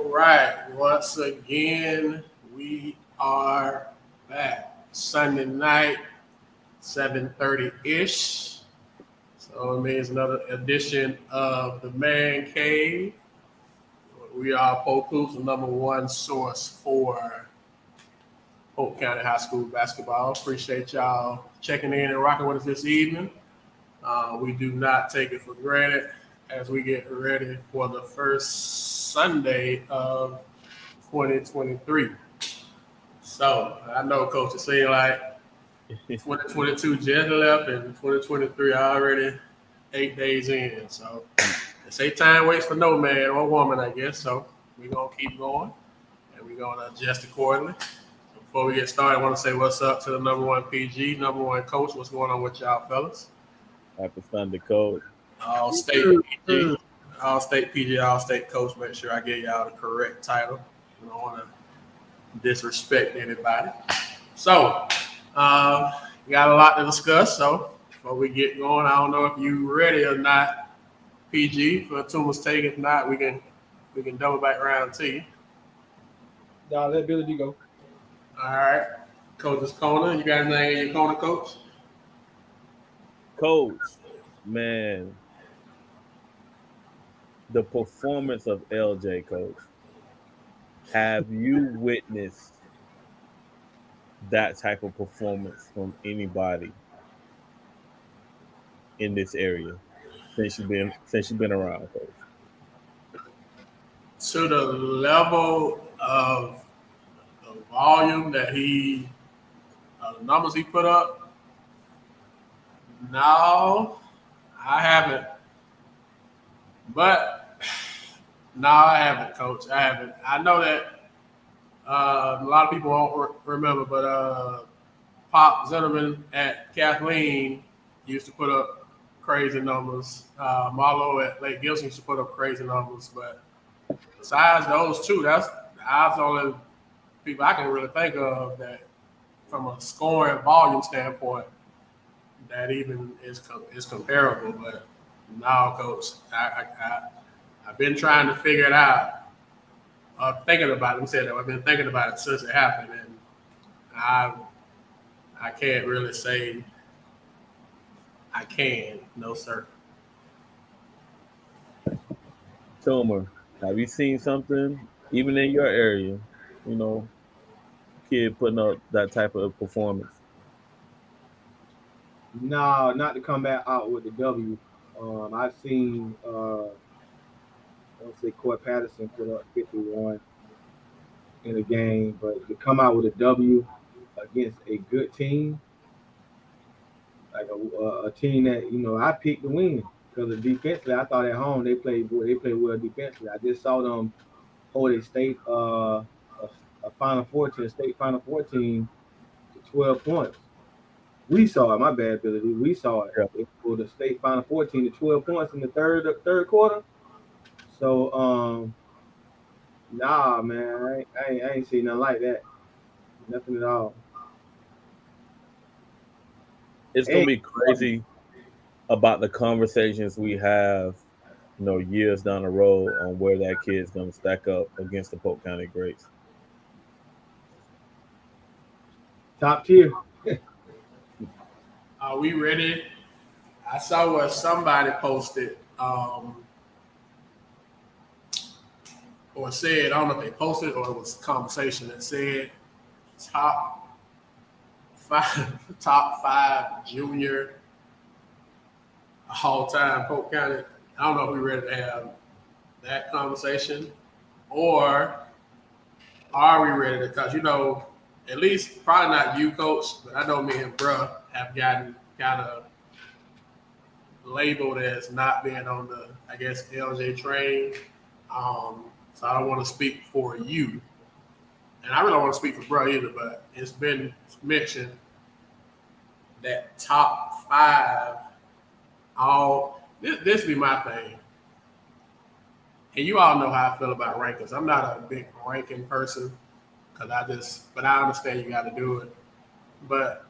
All right. Once again, we are back. Sunday night, 7:30-ish. So it means another edition of the Man Cave. We are Polk, the number one source for Polk County High School basketball. Appreciate y'all checking in and rocking with us this evening. We do not take it for granted as we get ready for the first Sunday of 2023. So I know, Coach, it seems like 2022 just left and 2023 already 8 days in. So they say time waits for no man or woman, I guess. So we're going to keep going and we're going to adjust accordingly. Before we get started, I want to say what's up to the number one PG, number one coach. What's going on with y'all fellas? Happy Sunday, Coach. All state PG, all state coach. Make sure I get y'all the correct title. I don't want to disrespect anybody. So, we got a lot to discuss. So, before we get going, I don't know if you ready or not, PG, for Tuma's take. If not, we can double back around to you. Nah, let Billy D go. All right, Coach's corner. You got anything in your corner, Coach? Coach, man, the performance of LJ, Coach. Have you witnessed that type of performance from anybody in this area since you've been around, Coach? To the level of the volume that the numbers he put up, no, I haven't. But no, I haven't, Coach. I haven't. I know that a lot of people won't remember, but Pop Zetterman at Kathleen used to put up crazy numbers. Marlo at Lake Gibson used to put up crazy numbers. But besides those two, that's the only people I can really think of that, from a scoring volume standpoint, that even is comparable. But no, Coach, I've been trying to figure it out. Thinking about it, I've been thinking about it since it happened, and I can't really say I can. No, sir. Tomer, have you seen something even in your area? You know, kid putting up that type of performance. Nah, not to come back out with the W. I've seen let's say Court Patterson put up 51 in a game, but to come out with a W against a good team, like a team that I picked to win because defensively, I thought at home they played well defensively. I just saw them hold a state a Final Four to a state Final 14 to 12 points. We saw it. My bad, Billy. We saw it. Yeah. They pulled the state Final 14 to 12 points in the third quarter. So nah, man, I ain't seen nothing like that. Nothing at all. It's gonna be crazy about the conversations we have, years down the road on where that kid's gonna stack up against the Polk County greats. Top tier. Are we ready? I saw what somebody posted, or said. I don't know if they posted or it was a conversation that said top five junior all-time Polk County. I don't know if we're ready to have that conversation, or are we ready to? Because at least probably not you, Coach, but I know me and Bruh have gotten kind of labeled as not being on the, I guess, LJ train. So I don't want to speak for you, and I really don't want to speak for Bruh either. But it's been mentioned that top five. This be my thing, and you all know how I feel about rankings. I'm not a big ranking person but I understand you got to do it. But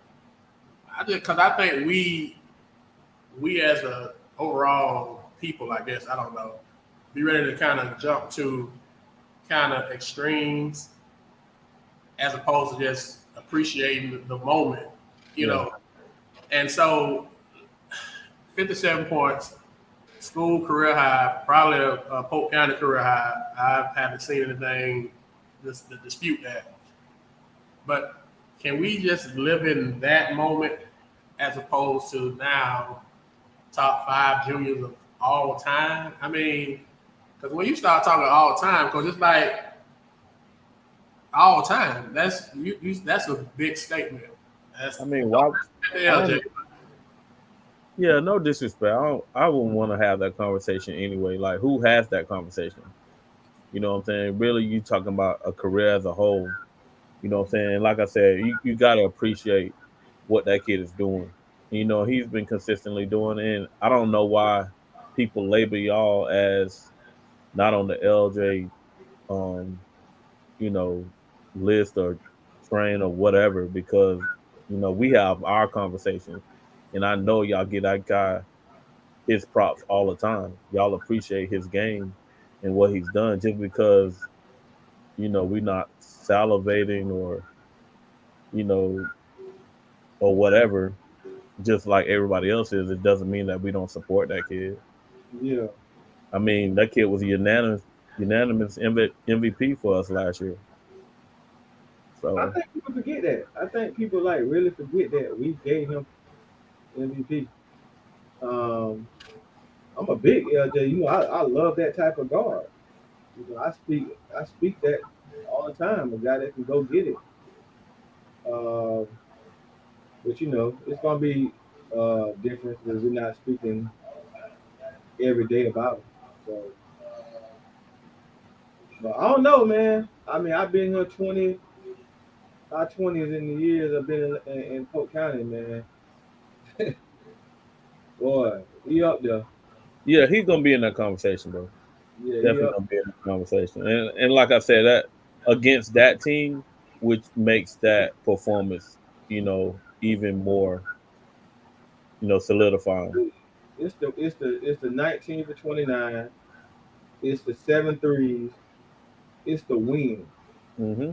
because I think we as a overall people, I guess, I don't know, be ready to kind of jump to kind of extremes as opposed to just appreciating the moment, you know. And so 57 points, school career high, probably a Polk County career high. I haven't seen anything to dispute that. But can we just live in that moment as opposed to now top 5 juniors of all time? I mean, because when you start talking all time, because it's like all time, that's that's a big statement. That's I mean, why? LJ. Yeah, no disrespect. I wouldn't want to have that conversation anyway. Like, who has that conversation? You know what I'm saying? Really, you talking about a career as a whole. You know what I'm saying? Like I said, you got to appreciate what that kid is doing. You know, he's been consistently doing it. And I don't know why people label y'all as not on the LJ, um, you know, list or train or whatever, because, you know, we have our conversations. And I know y'all get that guy his props all the time. Y'all appreciate his game and what he's done just because, you know, we're not salivating or, you know, or whatever, just like everybody else is. It doesn't mean that we don't support that kid. Yeah. I mean, that kid was a unanimous MVP for us last year. I So think people forget that. I think people like really forget that we gave him MVP. Um, I'm a big LJ. You know, I love that type of guard. You know, I speak that all the time. A guy that can go get it. Uh, but you know, it's gonna be different because we're not speaking every day about him. So, but I don't know, man. I mean, I've been here 20, my 20s in the years I've been in Polk County, man. Boy, he up there. yeah, he's gonna be in that conversation, bro. Yeah, he Definitely up. gonna be in that conversation. And like I said, that against that team, which makes that performance, you know, even more, you know, solidifying. It's the 19 for 29. It's the 7 threes. It's the win. Hmm.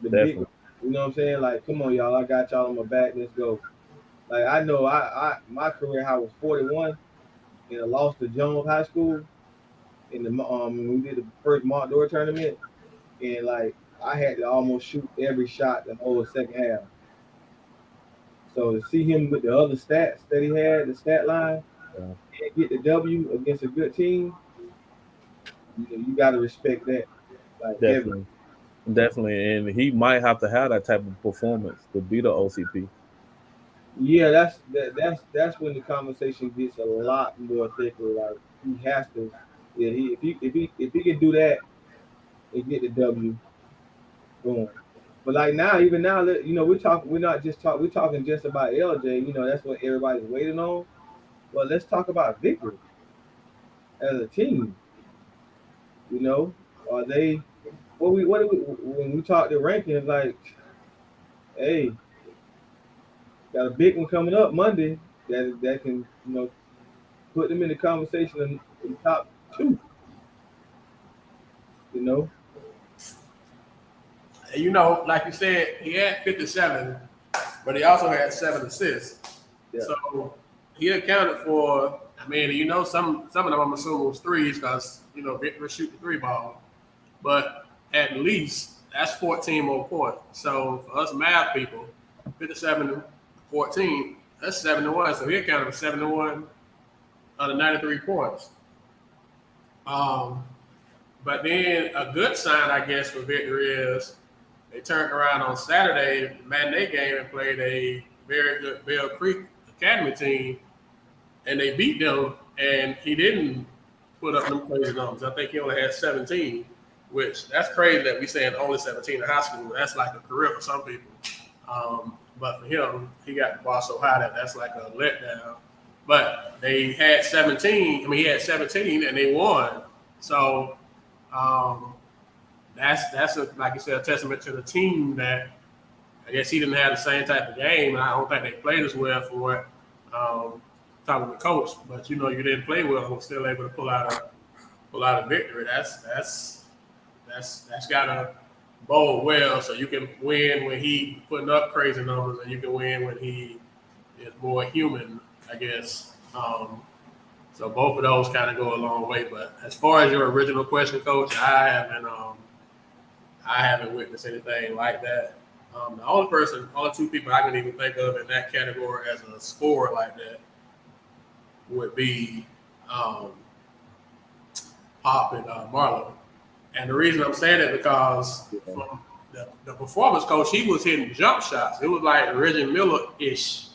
The big, Definitely. you know what I'm saying? Like, come on, y'all. I got y'all on my back. Let's go. Like, I know my career high was 41, and I lost to Jones High School in the when we did the first Mont Door tournament, and like I had to almost shoot every shot the whole second half. So to see him with the other stats that he had, the stat line, Yeah, and get the W against a good team, you got to respect that. Like heavy. definitely. Definitely. And he might have to have that type of performance to be the OCP. Yeah, that's when the conversation gets a lot more thicker. Like he has to, yeah. If he can do that and get the W, boom. But like now, even now, we're talking. We're not just talk. We're talking just about LJ. You know, that's what everybody's waiting on. But let's talk about victory as a team. You know, are they? What do we when we talk the rankings? Like, hey, got a big one coming up Monday that can put them in the conversation in the top two. You know, And you know, like you said, he had 57, but he also had 7 assists. yeah, So he accounted for. I mean, you know, some of them I'm assuming was threes because you know Victor shoot the 3 ball, but at least that's 14 more points. So for us math people, 57 to 14, that's 7-1. So he accounted for 7-1 out of 93 points. Um, but then a good sign, I guess, for Victor is they turned around on Saturday, matinee game, and played a very good Bell Creek Academy team, and they beat them. And he didn't put up them crazy numbers. I think he only had 17, which that's crazy that we saying only 17 in high school. That's like a career for some people. But for him, he got the bar so high that that's like a letdown. But they had 17. I mean, he had 17, and they won. So um, that's like you said, a testament to the team that I guess he didn't have the same type of game, and I don't think they played as well for what talking with coach. But you know, you didn't play well and was still able to pull out a victory. That's that's gotta bode well, so you can win when he putting up crazy numbers, and you can win when he is more human, I guess. So both of those kind of go a long way. But as far as your original question, Coach, I haven't witnessed anything like that. The only two people I can even think of in that category as a scorer like that would be um, Pop and Marlo. And the reason I'm saying that because from the performance coach, he was hitting jump shots. It was like Reggie Miller-ish.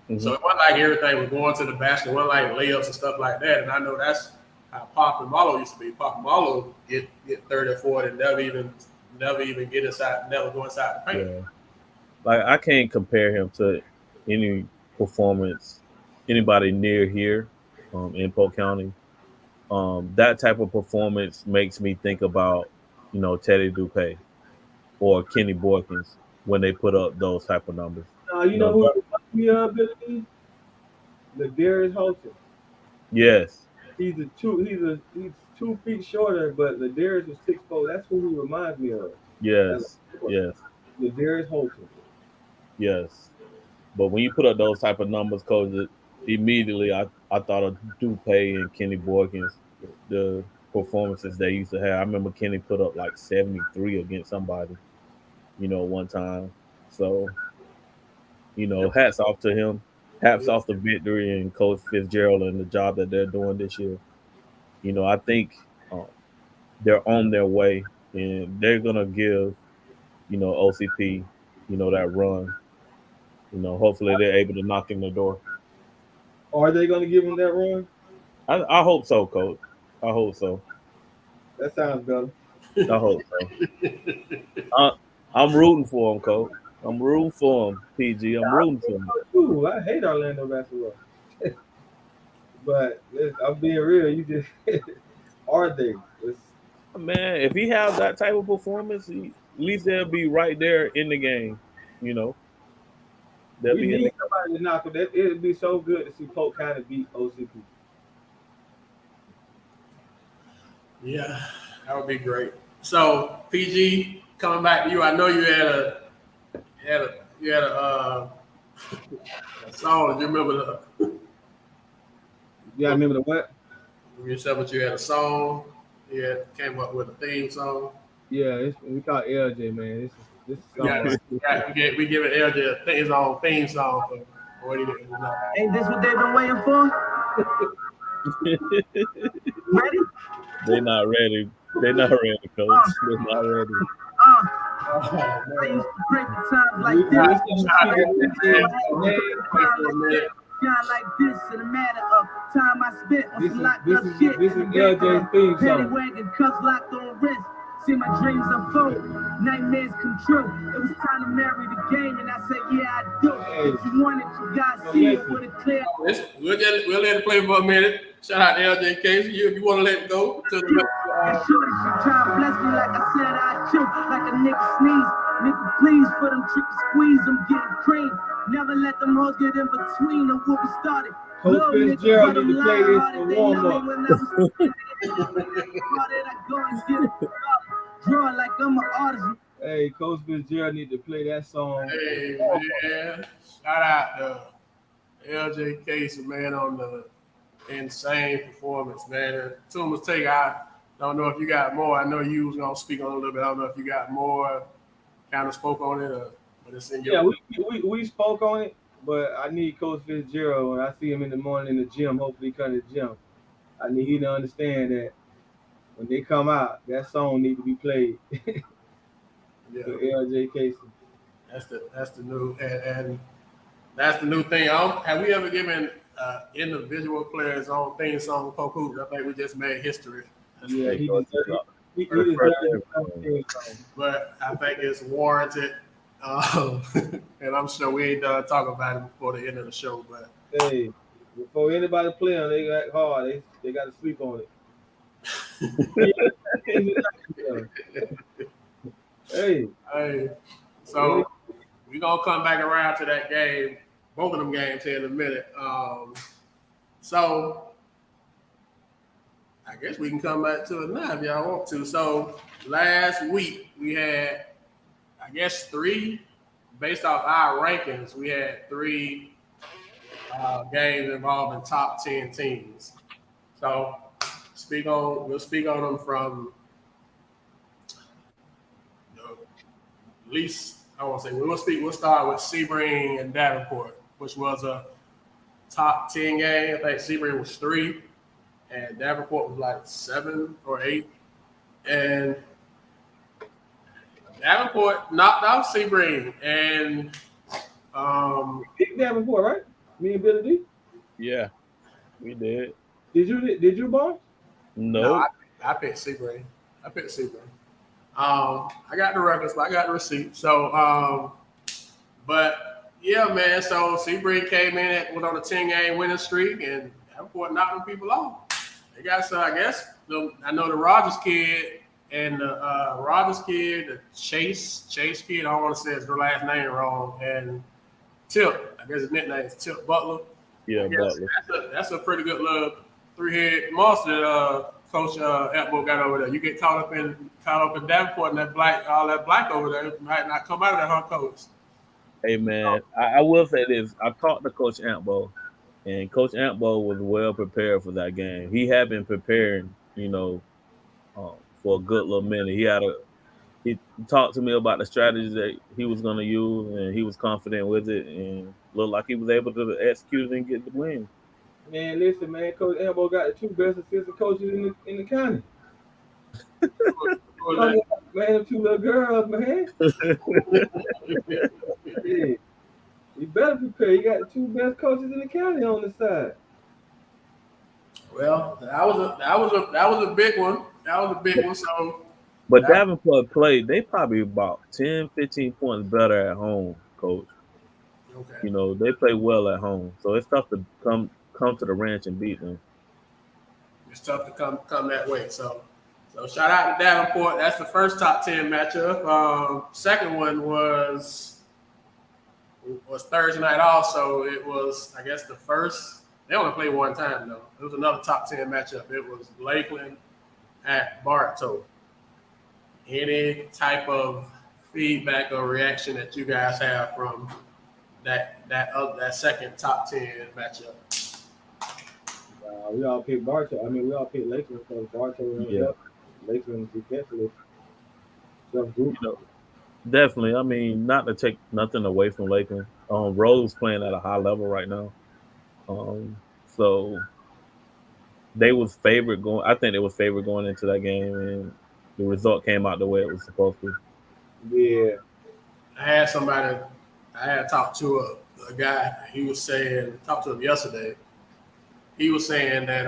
Mm-hmm. So it wasn't like everything was going to the basket. It wasn't like layups and stuff like that. And I know that's how Pop and Marlo used to be. Pop and Marlo get 30 or 40 and never even get inside, never go inside the paint. Yeah. Like I can't compare him to any performance, anybody near here in Polk County. That type of performance makes me think about, Teddy Dupe or Kenny Boykins when they put up those type of numbers. You know who reminds me of, Billy? Ladarius Holton. Yes. He's 2 feet shorter, but Ladarius was 6'4". That's who he reminds me of. Yes. Yes. Ladarius Holton. Yes. But when you put up those type of numbers, Coach, immediately I thought of Dupe and Kenny Boykins, the performances they used to have. I remember Kenny put up like 73 against somebody, one time. So, hats off to him. Hats off to Victory and Coach Fitzgerald and the job that they're doing this year. I think they're on their way and they're gonna give, OCP, that run. Hopefully they're able to knock in the door. Are they going to give him that run? I hope so, Coach. I hope so. That sounds better. I hope so. I'm rooting for him, Coach. I'm rooting for him, PG. I'm rooting for him. Ooh, I hate Orlando basketball. But I'm being real. You just are they? Man, if he has that type of performance, at least they'll be right there in the game. They'll We be need somebody to knock him. It'd be so good to see Polk kind of beat OCP. Yeah, that would be great. So PG, coming back to you, I know you had a song. Do you remember Yeah, I remember the what? You said what you had a song. Yeah, came up with a theme song. Yeah, we call it LJ, man. This is song. We give it LJ a theme song for what he did. Ain't this what they've been waiting for? Ready? They're not ready. They're not ready, Coach. They're not ready. I used to pray for times like this. Shine like this in a matter of time I spent on some locked up shit. This is LJ's theme Penny song. wagon, cuffs locked on wrist. See my dreams unfold, nightmares come true. It was time to marry the game, and I said, yeah, I do. If you want it, you gotta see it for the clear. We'll let it play for a minute. Shout out to LJ Case. If you want to let it go. And shorty, she try to bless me like I said I choke, like a nigga sneeze. Nigga, please, for them tricky squeeze, I'm getting cream. Never let them hoes get in between of what we started. Coach Fitzgerald need to play this for warm-up. Draw like I'm an artist. Hey, Coach Fitzgerald need to play that song. Hey, man. Shout out to LJ Case, man, on the insane performance, man. Tuma's take, I don't know if you got more. I know you was going to speak on it a little bit. I don't know if you got more, kind of spoke on it, but it's in your... Yeah, we spoke on it, but I need Coach Fitzgerald when I see him in the morning in the gym, hopefully he come to the gym. I need him to understand that when they come out, that song need to be played. Yeah. For LJ Casey. That's the new and that's the new thing. Have we ever given individual players on theme song Polk Hoops? I think we just made history. Yeah, he deserves it. But I think it's warranted. And I'm sure we ain't done talking about it before the end of the show. But hey, before anybody play them, they got hard. They got to sleep on it. Hey. So we're gonna come back around to that game, both of them games here in a minute. So I guess we can come back to it now if y'all want to. So last week we had, I guess, three, based off our rankings, we had three games involving top 10 teams. So we'll speak on them from least, I won't say, we'll start with Sebring and Davenport, which was a top 10 game. I think Sebring was 3, and Davenport was like 7 or 8. And Davenport knocked out Sebring, and Davenport, right? Me and Billy D. Yeah, we did. Did you, boss? No. I picked Sebring. I got the records, but I got the receipt. So, but yeah, man. So Sebring came in was on a 10-game winning streak, and Davenport knocked them people off. They got some, I guess. I know the Rogers kid and the Chase kid. I don't want to say his last name wrong. And Tip, I guess his nickname is Tip Butler. Yeah, Butler. That's a pretty good little 3-head monster. Coach Atwell got over there. You get caught up in Davenport and all that black over there, it might not come out of that, huh, Coach? Hey man, I will say this. I talked to Coach Antbo, and Coach Antbo was well prepared for that game. He had been preparing, for a good little minute. He talked to me about the strategies that he was going to use, and he was confident with it, and looked like he was able to execute it and get the win. Man, listen, man. Coach Ambo got the 2 best assistant coaches in the county. Man, them 2 little girls, man. Yeah. You better prepare. You got the 2 best coaches in the county on the side. Well, that was a big one. So, but Davenport played. They probably about 10, 15 points better at home, Coach. Okay. They play well at home, so it's tough to come to the ranch and beat them. It's tough to come that way. So shout out to Davenport. That's the first top 10 matchup. Second one was Thursday night also. It was, I guess, the first. They only played one time, though. It was another top 10 matchup. It was Lakeland at Bartow. Any type of feedback or reaction that you guys have from that second top 10 matchup? We all picked Bartow. We all picked Lakeland because Bartow and Lakeland defensively. Definitely. Not to take nothing away from Lakeland. Rose playing at a high level right now. So they was favored going. I think they was favored going into that game, and the result came out the way it was supposed to. Yeah. I had talked to a guy. He was saying, talked to him yesterday. He was saying that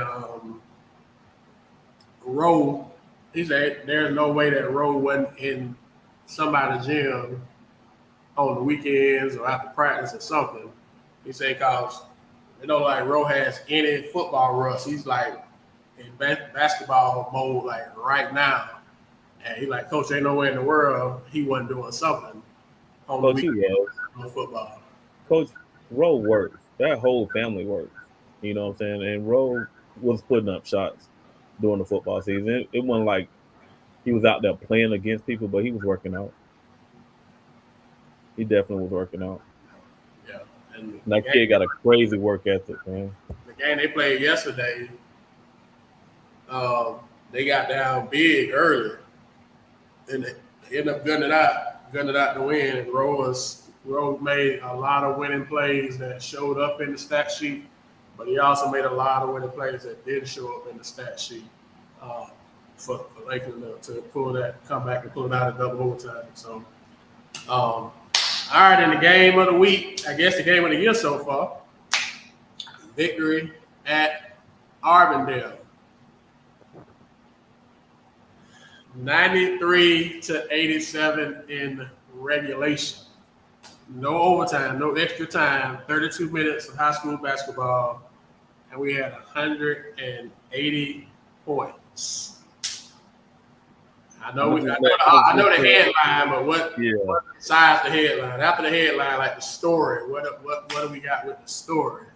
Rowe, he said there's no way that Rowe wasn't in somebody's gym on the weekends or after practice or something. He said because like Rowe has any football rust. He's like in basketball mode like right now. And he like, Coach, ain't no way in the world he wasn't doing something on the weekend on football. Coach Rowe works. That whole family works. You know what I'm saying? And Rowe was putting up shots during the football season. It wasn't like he was out there playing against people, but he was working out. He definitely was working out. Yeah. And that kid got a crazy work ethic, man. The game they played yesterday, they got down big early. And they ended up gunning it out to win. And Rowe made a lot of winning plays that showed up in the stat sheet. But he also made a lot of winning plays that didn't show up in the stat sheet for Lakeland to come back and pull it out of double overtime. So, all right, in the game of the week, I guess the game of the year so far, victory at Arbondale. 93-87 in regulation. No overtime, no extra time, 32 minutes of high school basketball, and we had 180 points. I know the headline, but what besides the headline? After the headline, like the story, what do we got with the story?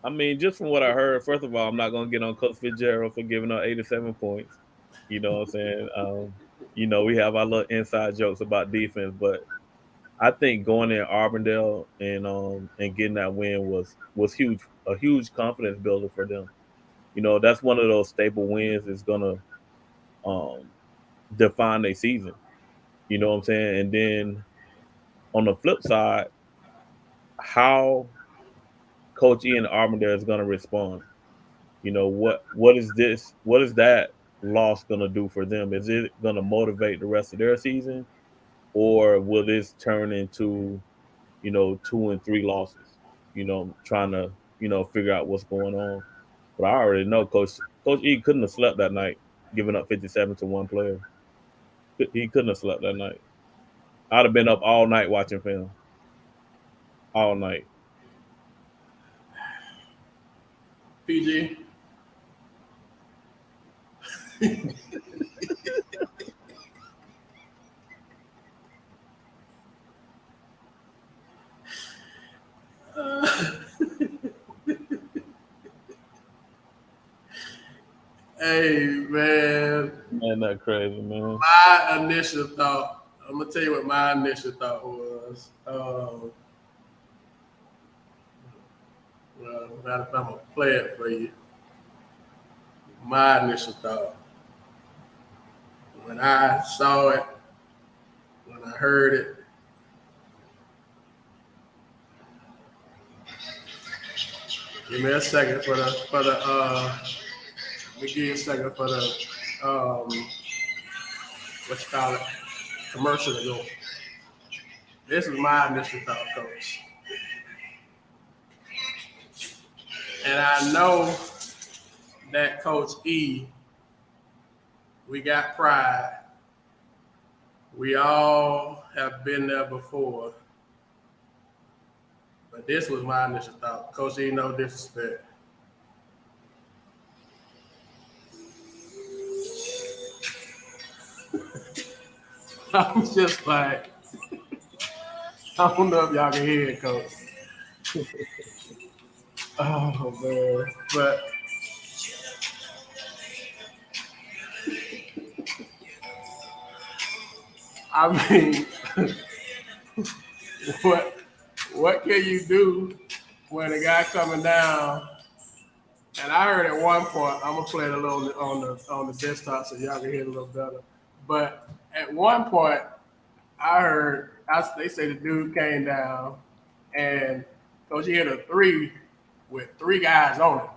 I mean, just from what I heard, first of all, I'm not gonna get on Coach Fitzgerald for giving up 87 points. You know what I'm saying? We have our little inside jokes about defense, but I think going in Auburndale and getting that win was huge, a huge confidence builder for them. That's one of those staple wins that's gonna um, define their season. You know what I'm saying? And then on the flip side, how Coach Ian Auburndale is gonna respond. What is that loss gonna do for them? Is it gonna motivate the rest of their season, or will this turn into 2 and 3 losses? Trying to figure out what's going on. But I already know Coach E couldn't have slept that night, giving up 57 to one player. He couldn't have slept that night. I'd have been up all night watching film, all night. PG. Hey man, Man, that crazy, man. my initial thought. I'm gonna tell you what my initial thought was. Well, matter of fact, I'm gonna play it for you. My initial thought when I saw it, when I heard it. Give me a second for the. Let me give you a second for the what you call it, commercial to go. This is my initial thought, Coach. And I know that Coach E, we got pride. We all have been there before. But this was my initial thought. Coach E, no disrespect. I'm just like, I don't know if y'all can hear it, Coach. Oh, man. But I mean, what can you do when a guy coming down? And I heard at one point, I'm gonna play it a little on the desktop so y'all can hear it a little better. But at one point, I heard they say the dude came down and Coach he hit a three with 3 guys on it,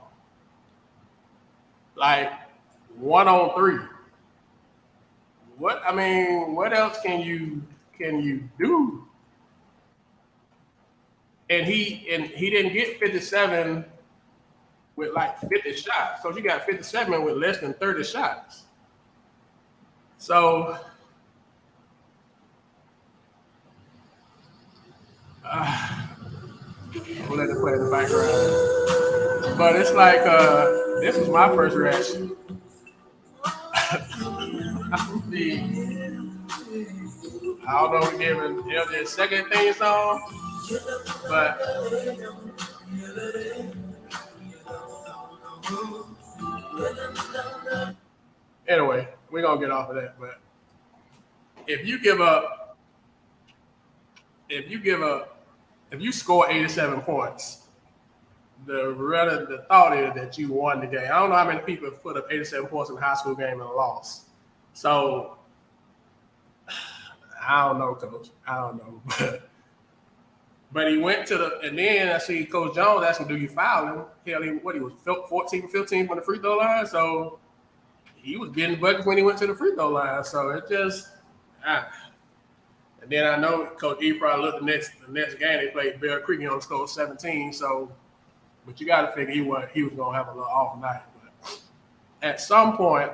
like 1-on-3. What else can you do? And he didn't get 57 with like 50 shots. So you got 57 with less than 30 shots. So I'll let it play in the background. But it's like this was my first reaction. I don't know if we giving the second theme song, but anyway, we're gonna get off of that. But if you score 87 points, the thought is that you won the game. I don't know how many people have put up 87 points in a high school game and lost. So I don't know, Coach. I don't know. But he went and then I see Coach Jones asked him, do you foul him? Hell, he was 14, 15 from the free throw line. So he was getting buckets when he went to the free throw line. So it just, and then I know Coach E probably looked the next game they played Bear Creek, he only scored 17. So, but you got to figure he was going to have a little off night. But at some point,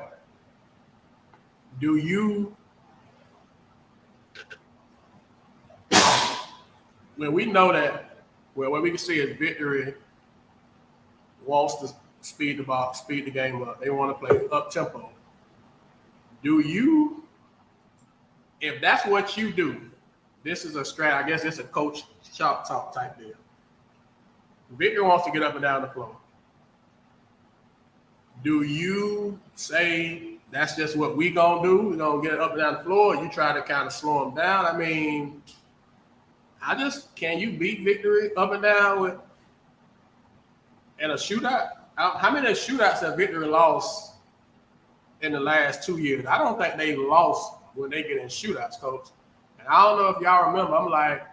when we know that, well, what we can see is Victory wants to speed the game up. They want to play up tempo. If that's what you do, this is a strat. I guess it's a coach shop talk type deal. Victor wants to get up and down the floor. Do you say that's just what we gonna do? We're gonna get up and down the floor. You try to kind of slow him down. I mean, can you beat Victory up and down in a shootout? How many shootouts have Victory lost in the last 2 years? I don't think they lost when they get in shootouts, Coach. And I don't know if y'all remember. I'm like,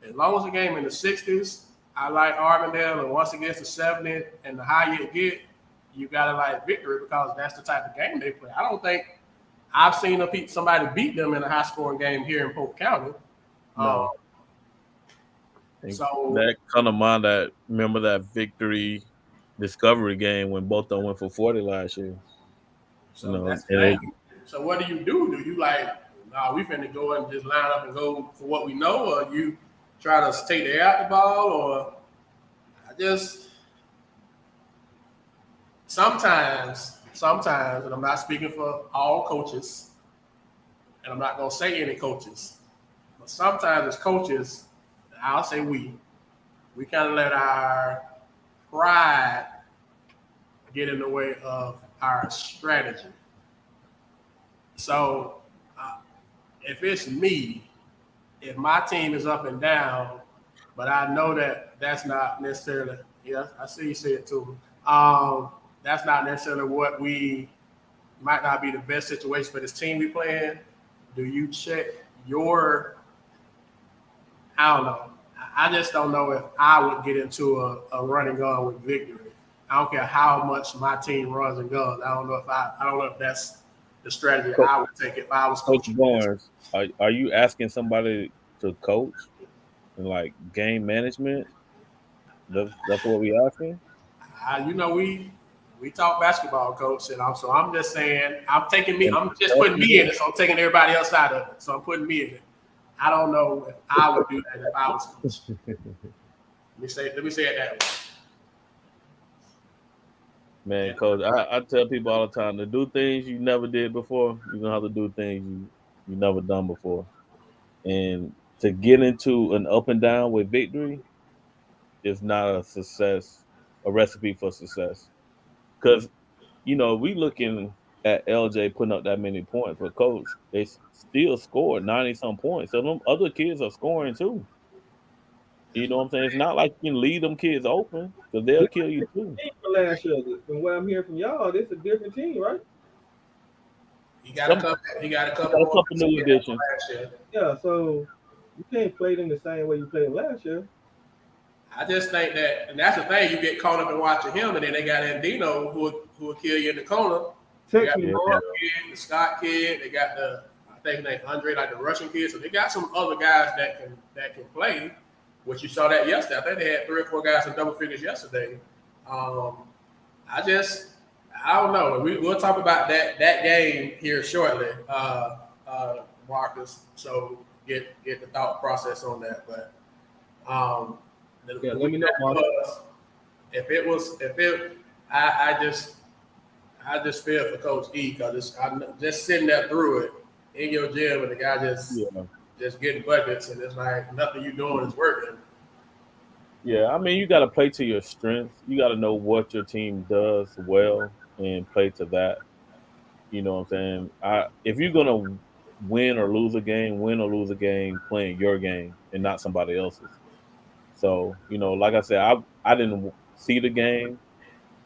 as long as the game in the 60s, I like Arvindale, and once it gets to 70, and the higher you get, you gotta like Victory because that's the type of game they play. I don't think I've seen somebody beat them in a high-scoring game here in Polk County. No. So that kind of mind that remember that Victory Discovery game when both of them went for 40 last year. So that's the thing. So what do? Do you like, we finna go and just line up and go for what we know, or you try to take the air out the ball, or sometimes, and I'm not speaking for all coaches, and I'm not gonna say any coaches, but sometimes as coaches, I'll say we kind of let our pride get in the way of our strategy. So if it's me, if my team is up and down, but I know that that's not necessarily, I see you say it too. That's not necessarily what might not be the best situation for this team we playing. Do you check I don't know. I just don't know if I would get into a running gun with Victory. I don't care how much my team runs and guns. I don't know if that's the strategy I would take if I was coaching. Coach Barnes, are you asking somebody to coach and like game management? That's what we asking? We talk basketball, Coach, and I'm just saying I'm just putting me in it, so I'm taking everybody else out of it. So I'm putting me in it. I don't know if I would do that if I was coach. Let me say it that way. Man, Coach, I tell people all the time to do things you never did before. You're gonna have to do things you never done before, and to get into an up and down with Victory is not a recipe for success. Because we looking at LJ putting up that many points, but Coach, they still scored 90-some points. So them other kids are scoring too. You know what I'm saying? It's not like you can leave them kids open because they'll kill you too. Last year, from what I'm hearing from y'all, this is a different team, right? He got a couple new additions. Yeah, so you can't play them the same way you played them last year. I just think that, and that's the thing, you get caught up in watching him, and then they got Andino who will kill you in the corner. They got the kid, the Scott kid. They got I think they Andre, like the Russian kid. So they got some other guys that can play. Which you saw that yesterday. I think they had 3 or 4 guys in double figures yesterday. I don't know. We'll talk about that game here shortly, Marcus. So get the thought process on that. But let me know, Marcus. I just feel for Coach E because I'm just sitting there through it in your gym and the guy just getting buckets, and it's like nothing you doing is working. Yeah, I mean, you got to play to your strengths. You got to know what your team does well and play to that. You know what I'm saying? If you're going to win or lose a game playing your game and not somebody else's. So, like I said, I didn't see the game.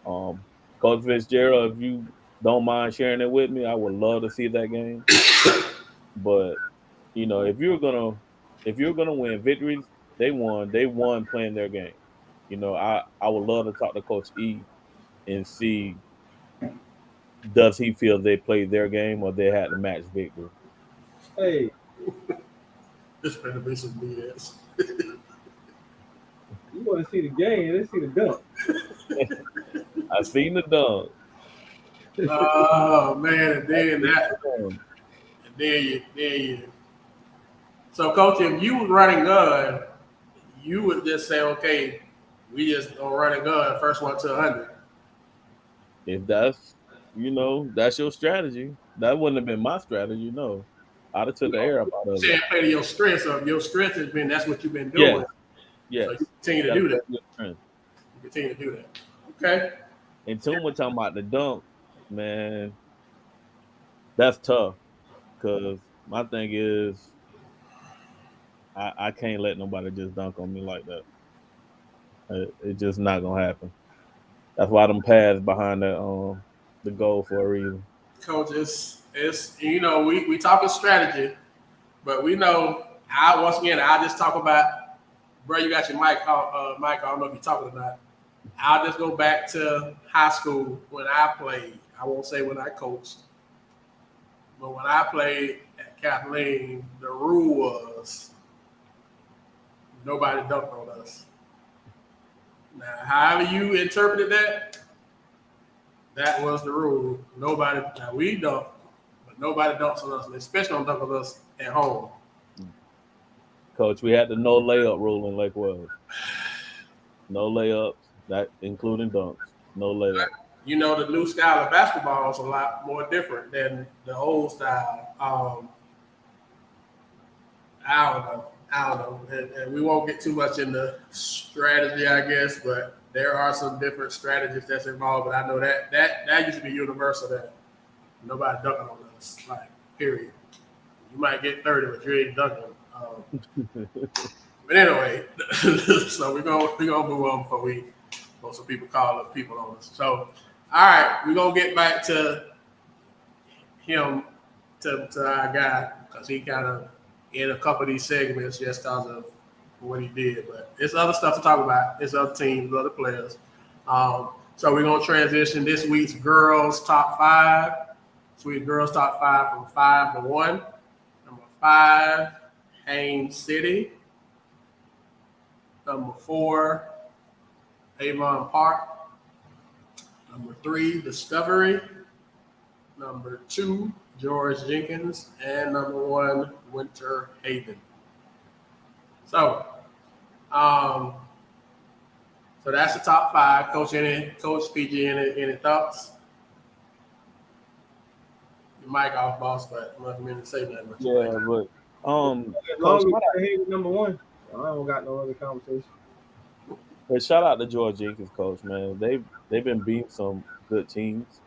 Coach Fitzgerald, if you don't mind sharing it with me, I would love to see that game. But if you're gonna win, Victories, they won playing their game. I would love to talk to Coach E and see, does he feel they played their game or they had to match Victory? Hey, this better be some BS. You want to see the game? Let's see the dunk. I seen the dunk. Oh man, and then you. So, Coach, if you was running gun, you would just say, okay, we just gonna run a gun, first one to 100. If that's your strategy, that wouldn't have been my strategy. No, I'd have took the air up out of it. Play to your strength. So your strength has been that's what you've been doing. Yes. So you continue to do that. continue to do that. Okay. And Tuma talking about the dunk, man. That's tough because my thing is I can't let nobody just dunk on me like that. It's just not gonna happen. That's why them pads behind the goal for a reason. Coach, it's we talking strategy, but we know I just talk about, bro. You got your mic on, Mike. I don't know if you're talking or not. I'll just go back to high school when I played. I won't say when I coached, but when I played at Kathleen, the rule was nobody dunked on us. Now, however you interpreted that, that was the rule. Nobody. Now we dunk, but nobody dunks on us, especially don't dunk on us at home. Coach, we had the no layup rule in Lake Wells. No layups, that including dunks. No layup. You know, the new style of basketball is a lot more different than the old style. I don't know. And we won't get too much into strategy, I guess, but there are some different strategies that's involved. But I know that used to be universal, that nobody dunking on us, like, period. You might get 30, but you ain't dunking. But anyway, so we're gonna move on before some people call up people on us. So, all right, we're gonna get back to him, to our guy, because he kind of in a couple of these segments just because of what he did. But there's other stuff to talk about. There's other teams, other players. So we're gonna transition this week's girls top 5. Sweet girls top 5 from 5 to 1. Number 5, Haines City. Number 4, Avon Park. Number 3, Discovery. Number 2, George Jenkins. And number 1, Winter Haven. So that's the top 5. Coach PG, any thoughts? Your mic off, boss, but I'm not going to say nothing. Yeah, but As long as we number 1, I don't got no other conversation. but shout out to George Jenkins, coach, man. They've been beating some good teams,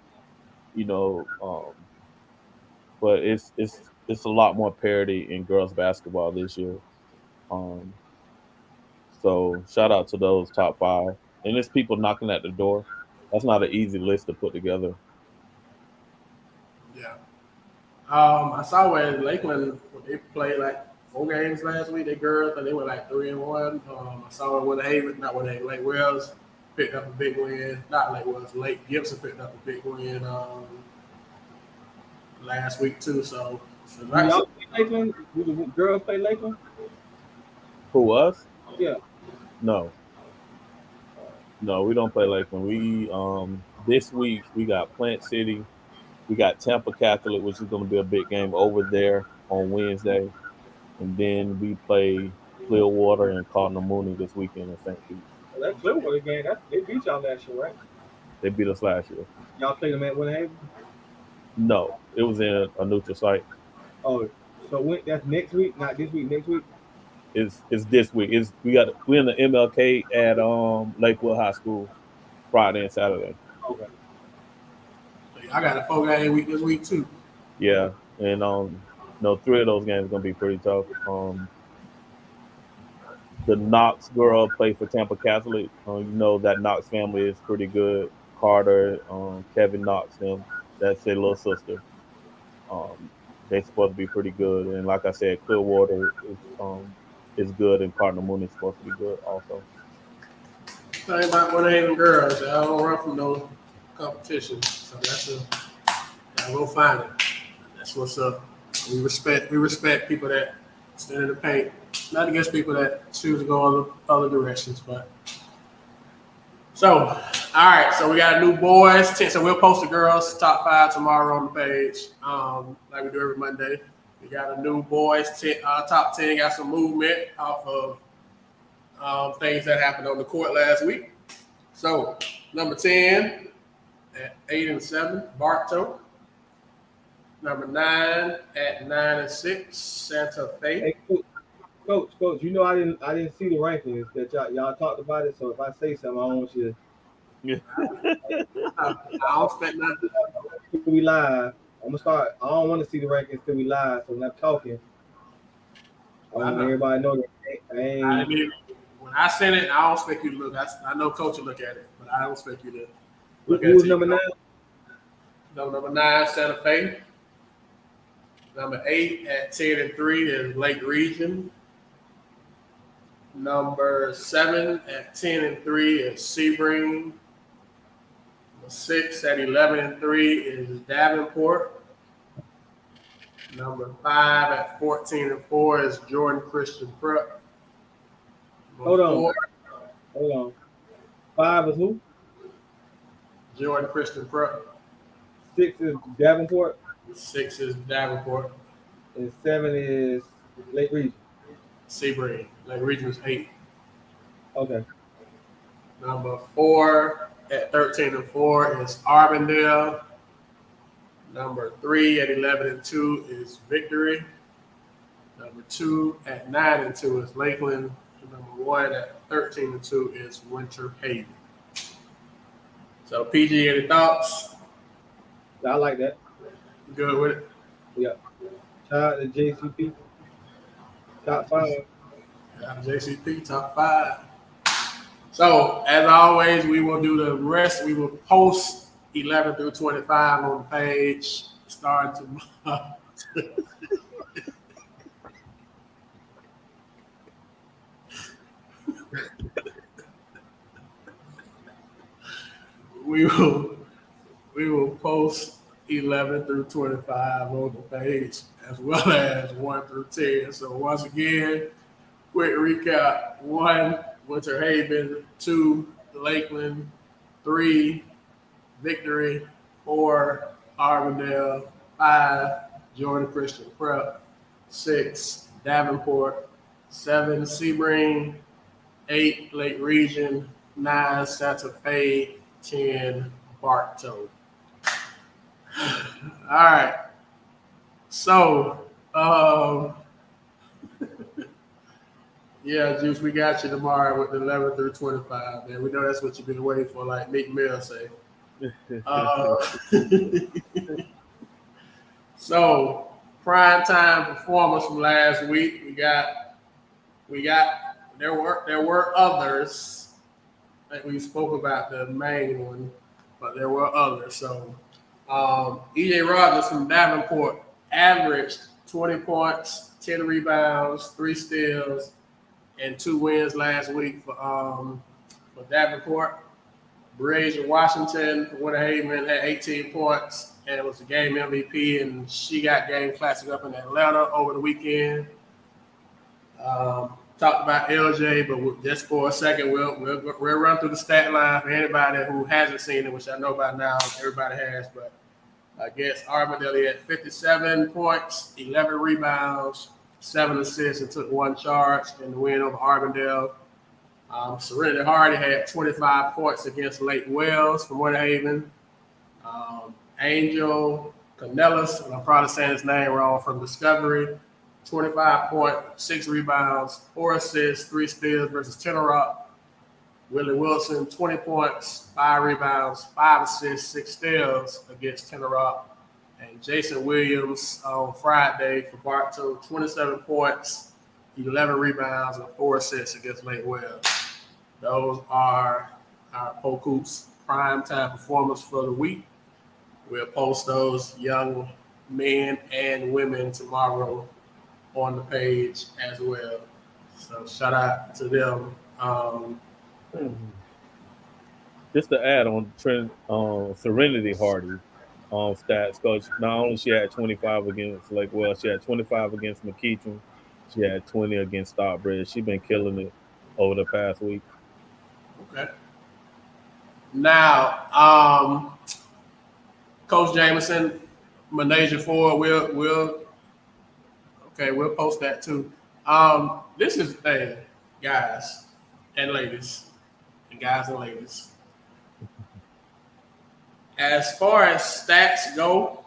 but it's a lot more parity in girls basketball this year. So shout out to those top 5. And there's people knocking at the door. That's not an easy list to put together. Yeah. I saw where Lakeland, they played like 4 games last week. They girls, and they were like 3-1. I saw Lake Wells picked up a big win. Not Lake Wells, Lake Gibson picked up a big win last week too. So y'all play Lakeland? Do the girls play Lakeland? Who, us? Yeah. No, we don't play Lakeland. We this week we got Plant City. We got Tampa Catholic, which is going to be a big game over there on Wednesday. And then we play Clearwater and Cardinal Mooney this weekend in St. Pete. Well, that Clearwater game, they beat y'all last year, right? They beat us last year. Y'all played them at Winter Haven? No, it was in a neutral site. Oh, so that's next week? Not this week, next week? It's this week. We're in the MLK at Lakewood High School Friday and Saturday. Okay. I got a 4-game week this week too. Yeah, and 3 of those games are gonna be pretty tough. The Knox girl played for Tampa Catholic. That Knox family is pretty good. Carter, Kevin Knox, that's their little sister. They're supposed to be pretty good. And like I said, Clearwater is good, and Cardinal Moon is supposed to be good also. Thing about one of them girls, I don't run from no competition. So gotta go find it. That's what's up. We respect people that stand in the paint. Not against people that choose to go other directions, but so all right. So we got a new boys 10. So we'll post the girls top 5 tomorrow on the page, like we do every Monday. We got a new boys top 10. Got some movement off of things that happened on the court last week. So number 10 at 8 and 7, Bartow. Number 9 at 9 and 6, Santa Fe. Coach, you know I didn't see the rankings that y'all talked about it. So if I say something, I don't want you I don't expect nothing. to we live. I'm gonna start. I don't want to see the rankings till we live. So when I'm talking, I I want know. everybody to know that I I ain't. mean, when I send it, I don't expect you to look. I know Coach will look at it, but I don't expect you to look at Who it was till you number know. 9? Number 9, Santa Fe. Number 8 at 10-3 is Lake Region. Number 7 at 10-3 is Sebring. Number 6 at 11-3 is Davenport. Number 5 at 14-4 is Jordan Christian Prep. Number Hold on, 4, hold on. 5 is who? Jordan Christian Prep. 6 is Davenport, 6 is Davenport. and 7 is Lake Region. Sebring. Lake Region is 8. Okay. Number 4 at 13-4 is Arbondale. Number 3 at 11-2 is Victory. Number 2 at 9-2 is Lakeland. Number 1 at 13-2 is Winter Haven. So PG, any thoughts? I like that. Good with it? Yeah. Shout out to JCP. Top 5. JCP top 5. So as always, we will do the rest. We will post 11 through 25 on the page starting tomorrow. we will post 11 through 25 on the page as well as 1 through 10. So once again, quick recap: 1, Winter Haven; 2, Lakeland; 3, Victory; 4, Arvindale; 5, Jordan Christian Prep; 6, Davenport; 7, Sebring; 8, Lake Region; 9, Santa Fe; 10, Bartow. All right. So, yeah, Juice, we got you tomorrow with the 11 through 25, man. We know that's what you've been waiting for, like Meek Mill say. So, prime time performance from last week. There were others. I think we spoke about the main one, but there were others. So, EJ Rogers from Davenport averaged 20 points, 10 rebounds, 3 steals, and 2 wins last week for Davenport. Bridge Washington for Winter Haven had 18 points and was the game MVP, and she got game classic up in Atlanta over the weekend. Talked about LJ, but just for a second, we'll run through the stat line for anybody who hasn't seen it, which I know by now everybody has. But I guess Armadillo had 57 points, 11 rebounds, 7 assists, and took 1 charge in the win over Armadillo. Serenity Hardy had 25 points against Lake Wells from Winter Haven. Angel Canellis, and I'm probably saying his name wrong, from Discovery, 25 points, 6 rebounds, 4 assists, 3 steals versus Tenor Rock. Willie Wilson, 20 points, 5 rebounds, 5 assists, 6 steals against Tenor Rock. And Jason Williams on Friday for Bartow, 27 points, 11 rebounds, and 4 assists against Lake Wells. Those are our Polk Hoops primetime performance for the week. We'll post those young men and women tomorrow on the page as well. So shout out to them. Just to add on Serenity Hardy stats, because not only she had 25 against Lake Wells, she had 25 against McEachern, she had 20 against Stockbridge. She's been killing it over the past week. Okay. Now, Coach Jameson, Maneja 4, we'll post that too. This is the thing, guys and ladies. As far as stats go,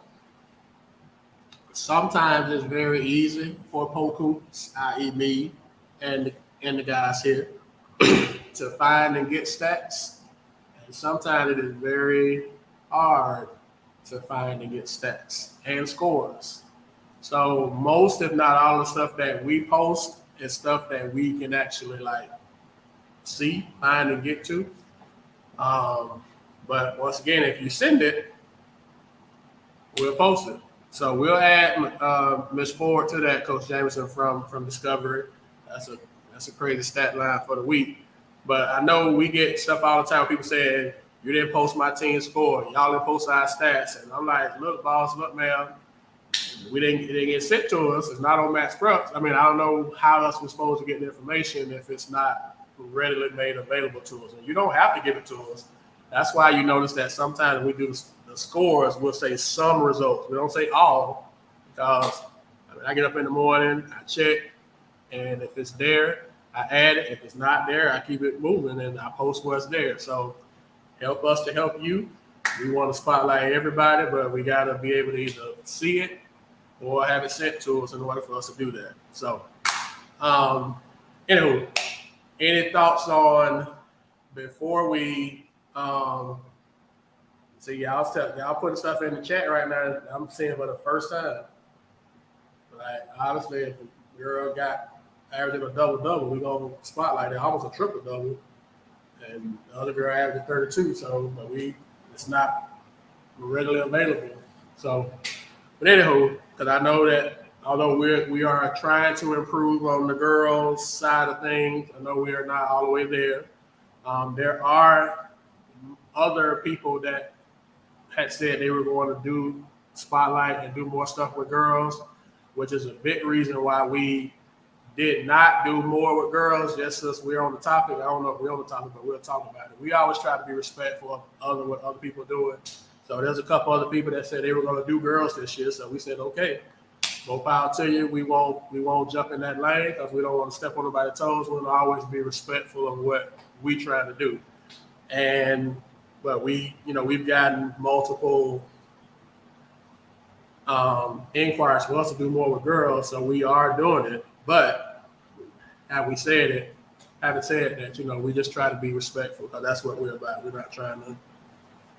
sometimes it's very easy for Polk Hoops, i.e. me, and the guys here to find and get stats. And sometimes it is very hard to find and get stats and scores. So most, if not all, the stuff that we post is stuff that we can actually like see, find, and get to. But once again, if you send it, we'll post it. So we'll add Miss Ford to that, Coach Jameson from Discovery. That's a crazy stat line for the week. But I know we get stuff all the time. People saying, you didn't post my team score. Y'all didn't post our stats. And I'm like, look, boss, look, man. It didn't get sent to us. It's not on Max Preps. I mean, I don't know how else we're supposed to get the information if it's not readily made available to us. And you don't have to give it to us. That's why you notice that sometimes we do the scores, we'll say some results. We don't say all, because I get up in the morning, I check, and if it's there, I add it. If it's not there, I keep it moving and I post what's there. So help us to help you. We want to spotlight everybody, but we got to be able to either see it or have it sent to us in order for us to do that. So, anywho, any thoughts on before we see y'all putting stuff in the chat right now? I'm seeing for the first time. Like honestly, if a girl got averaging a double, we're gonna spotlight it, almost a triple double, and the other girl averaging 32. So, but it's not readily available. So, but anywho, because I know that although we are trying to improve on the girls' side of things, I know we are not all the way there. There are other people that had said they were going to do spotlight and do more stuff with girls, which is a big reason why we did not do more with girls. Just as we're on the topic, I don't know if we're on the topic, but we'll talk about it. We always try to be respectful of what other people doing. So there's a couple other people that said they were going to do girls this year. So we said, okay, more power to you. We won't jump in that lane because we don't want to step on anybody's toes. We'll always be respectful of what we try to do. But we've gotten multiple inquiries for us to do more with girls, so we are doing it. But having said that, we just try to be respectful because that's what we're about. We're not trying to.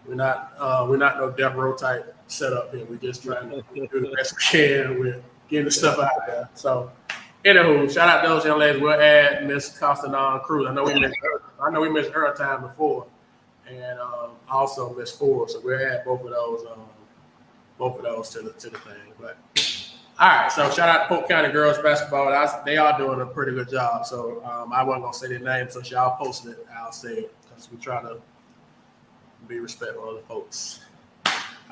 We're not no death row type setup here. We're just trying to do the best we can with getting the stuff out there. So, anywho, shout out those young ladies. We'll add Miss Costanon Cruz. I know we mentioned her a time before, and also Miss Ford. So we'll add both of those to the thing. But all right, so shout out to Polk County girls basketball. They are doing a pretty good job. So I wasn't gonna say their name, so y'all posted it. I'll say it because we try to be respectful of the folks.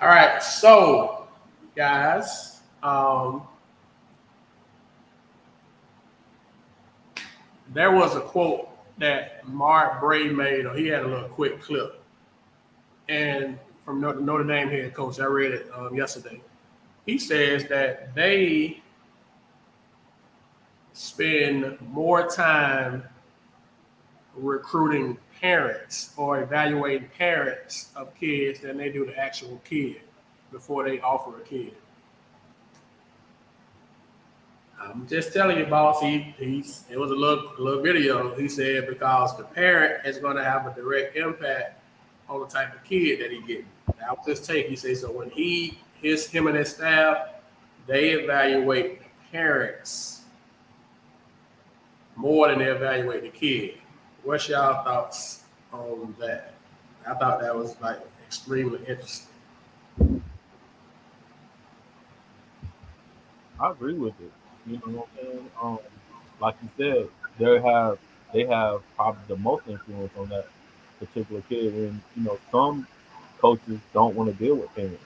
All right, so guys, there was a quote that Mark Bray made, or he had a little quick clip, and from Notre Dame head coach, I read it yesterday. He says that they spend more time recruiting parents or evaluating parents of kids than they do the actual kid before they offer a kid. I'm just telling you, boss. It was a little video. He said because the parent is going to have a direct impact on the type of kid that he gets. That was his take. He said so when him and his staff, they evaluate the parents more than they evaluate the kid. What's y'all thoughts on that? I thought that was like extremely interesting. I agree with it. You know what I'm saying? Like you said, they have probably the most influence on that particular kid, and some coaches don't want to deal with parents,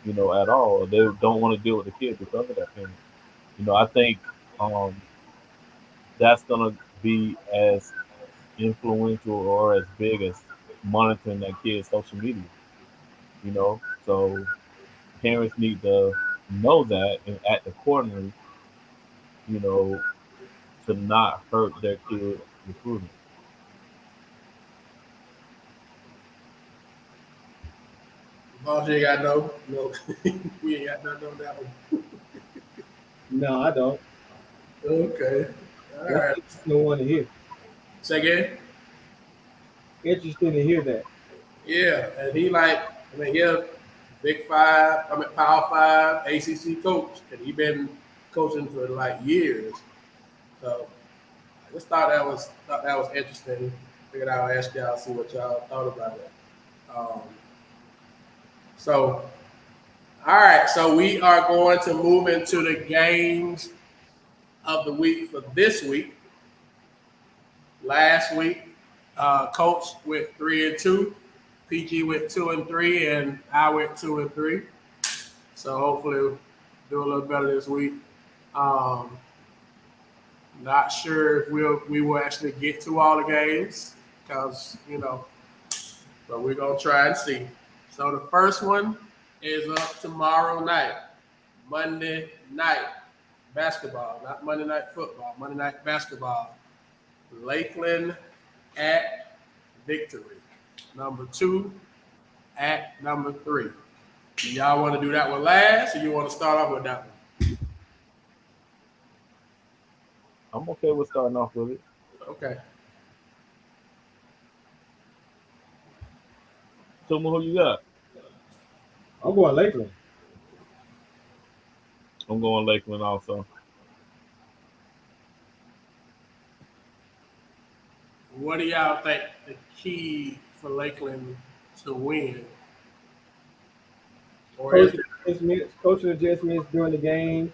at all. They don't want to deal with the kid because of that parent. I think that's gonna be as influential or as big as monitoring that kid's social media. So parents need to know that and act accordingly. You know, to not hurt their kid recruiting. Boss, you ain't got no, we ain't got nothing on that one. No, I don't. Okay. All That's right. interesting one to hear. Say again. Interesting to hear that. Yeah, and he like, I mean, he's Big Five, I mean Power Five ACC coach, and he been coaching for like years. So I just thought that was interesting. Figured I'll ask y'all see what y'all thought about it. Um, so all right, so we are going to move into the games of the week for this week. Last week, Coach went 3-2, PG went 2-3, and I went 2-3. So hopefully we'll do a little better this week. Um, Not sure if we will actually get to all the games because but we're gonna try and see. So the first one is up tomorrow night, Monday night basketball, not Monday night football, Monday night basketball. Lakeland at Victory. Number 2 at number 3. Do y'all want to do that one last, or you want to start off with that one? I'm okay with starting off with it. Okay. Tuma, who you got? I'm going Lakeland. I'm going Lakeland also. What do y'all think the key for Lakeland to win? Or is Coaching adjustments during the game.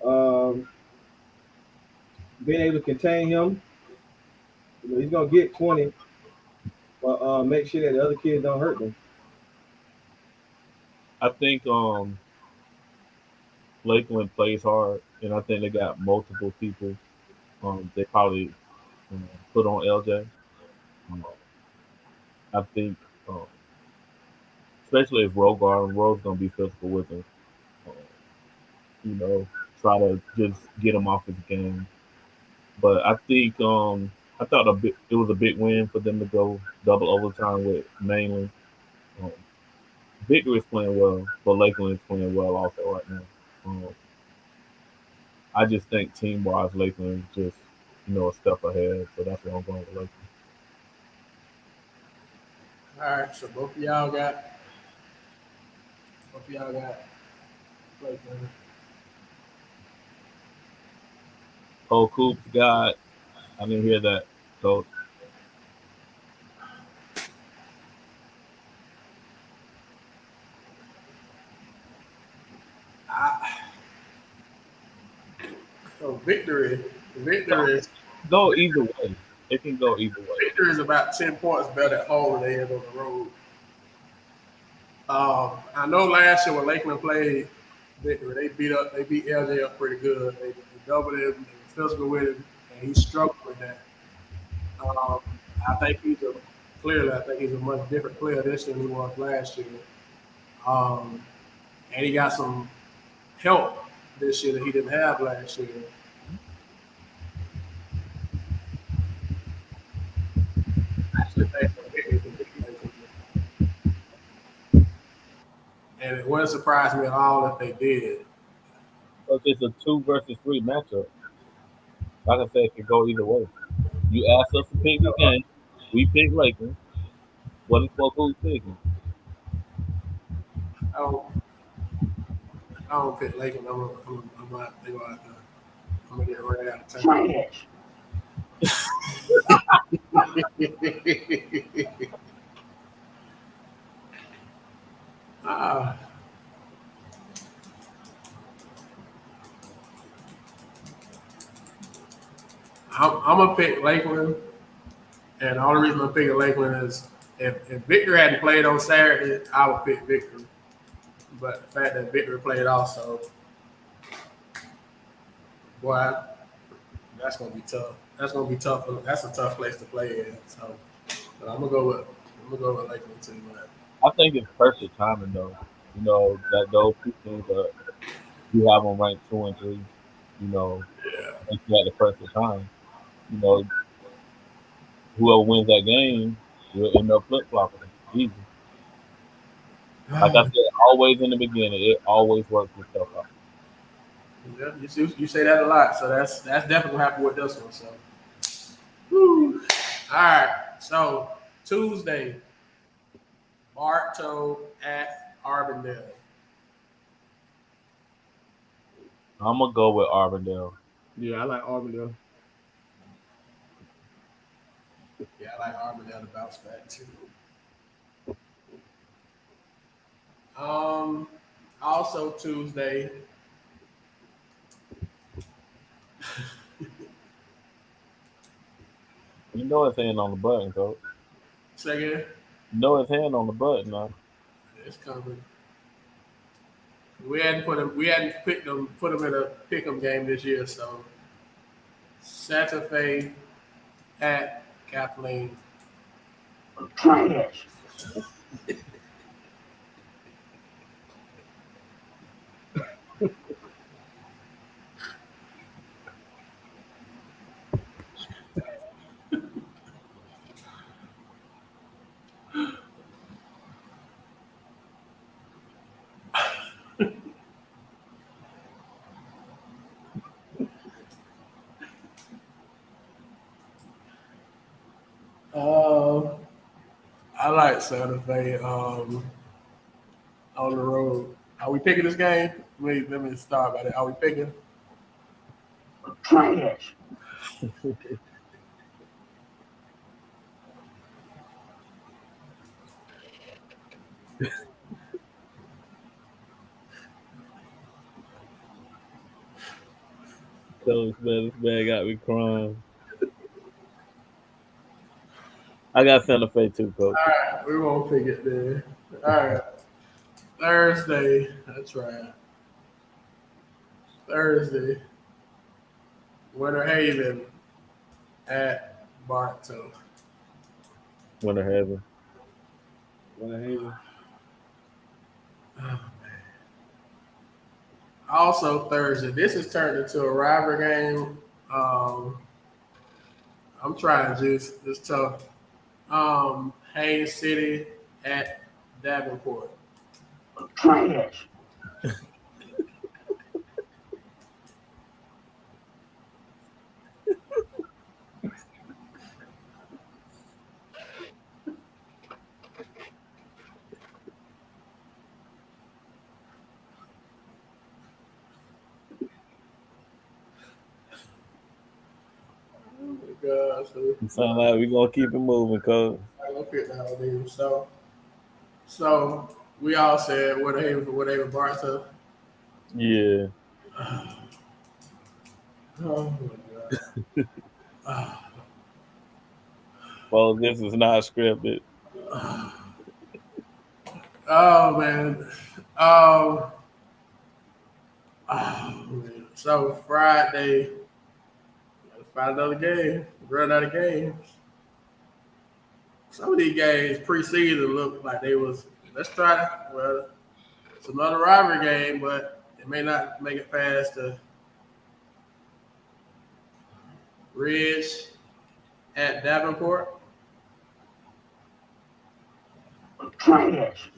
Um, Being able to contain him. He's gonna get 20, but make sure that the other kids don't hurt them. I think Lakeland plays hard, and I think they got multiple people. They probably put on LJ. Um, I think, um, especially if Rogue's gonna be physical with him. Uh, try to just get him off his game. But I think I thought it was a big win for them to go double overtime with mainly. Um, Victor is playing well, but Lakeland is playing well also right now. Um, I just think team wise, Lakeland is just a step ahead, so that's why I'm going with Lakeland. all right, so both of y'all got Lakeland. Oh, Coop got. I didn't hear that, Coach. I, so victory, Go either way. It can go either way. victory is about 10 points better at home than they is on the road. I know last year when Lakeland played Victory, they beat LJ up pretty good. They doubled him, they were physical with him, and he struggled with that. Um, I think I think he's a much different player this year than he was last year. Um, and he got some help this year that he didn't have last year. I actually think Victory can beat Lakeland. And it wouldn't surprise me at all if they did. Because it's a 2 versus 3 matchup. Like I said, it can go either way. You asked us to pick the game. We picked Lakeland. What is who's picking? I don't, I don't pick Lakeland. I'm gonna get right out of town. uh, I'm gonna pick Lakeland, and the only reason I'm picking Lakeland is if Victor hadn't played on Saturday, I would pick Victor. But the fact that Victor played also, boy, that's gonna be tough. That's gonna be tough. That's a tough place to play in. So, but I'm gonna go with Lakeland too. Man. I think it's perfect timing though. That those two teams that you have them ranked 2 and 3. Yeah. I think you at the perfect time. You know, whoever wins that game will end up flip flopping. Easy. Like I said, always in the beginning, it always works itself out. Yeah, you say that a lot, so that's definitely gonna happen with this one. So, woo. All right. So Tuesday, Bartow at Arbondale. I'm gonna go with Arbondale. Yeah, I like Auburndale. Yeah, I like Arbondale to bounce back too. Um, also Tuesday. You know his hand on the button, coach. Second, You know his hand on the button now. it's coming. We hadn't put him. We hadn't put him in a pick'em game this year. So Santa Fe at Kathleen. Trash. Uh, I like Santa Fe on the road. Are we picking this game? Let me start by that. Are we picking? Trash. Coach, man, this man got me crying. I got Santa Fe too, coach. All right, we won't pick it then. All right, Thursday. That's right. Thursday. Winter Haven at Bartow. Winter Haven. Winter Haven. Also Thursday. This has turned into a rivalry game. I'm trying juice. It's tough. Haines City at Davenport. Trash. Oh my God. So It sound like we gonna keep it moving, coach. I don't fit that on either. So we all said Winter Haven for Winter Haven Bartow. Yeah. Oh my God. Well, this is not scripted. Oh man. Um, oh, man. So Friday, gotta find another game. Run out of games. Some of these games preseason look like they was. Let's try it. Well, it's another rivalry game, but it may not make it past the Ridge at Davenport. Trash.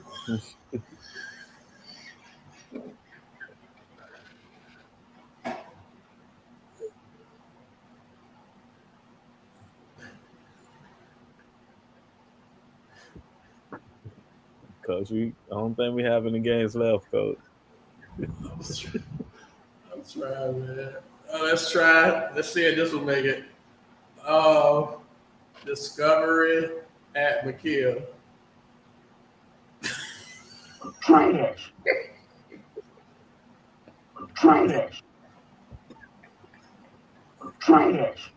Coach, I don't think we have any games left, coach. I'm trying, man. Let's try. Let's see if this will make it. Uh, Discovery at McKeel. Trash. Trash. Trash.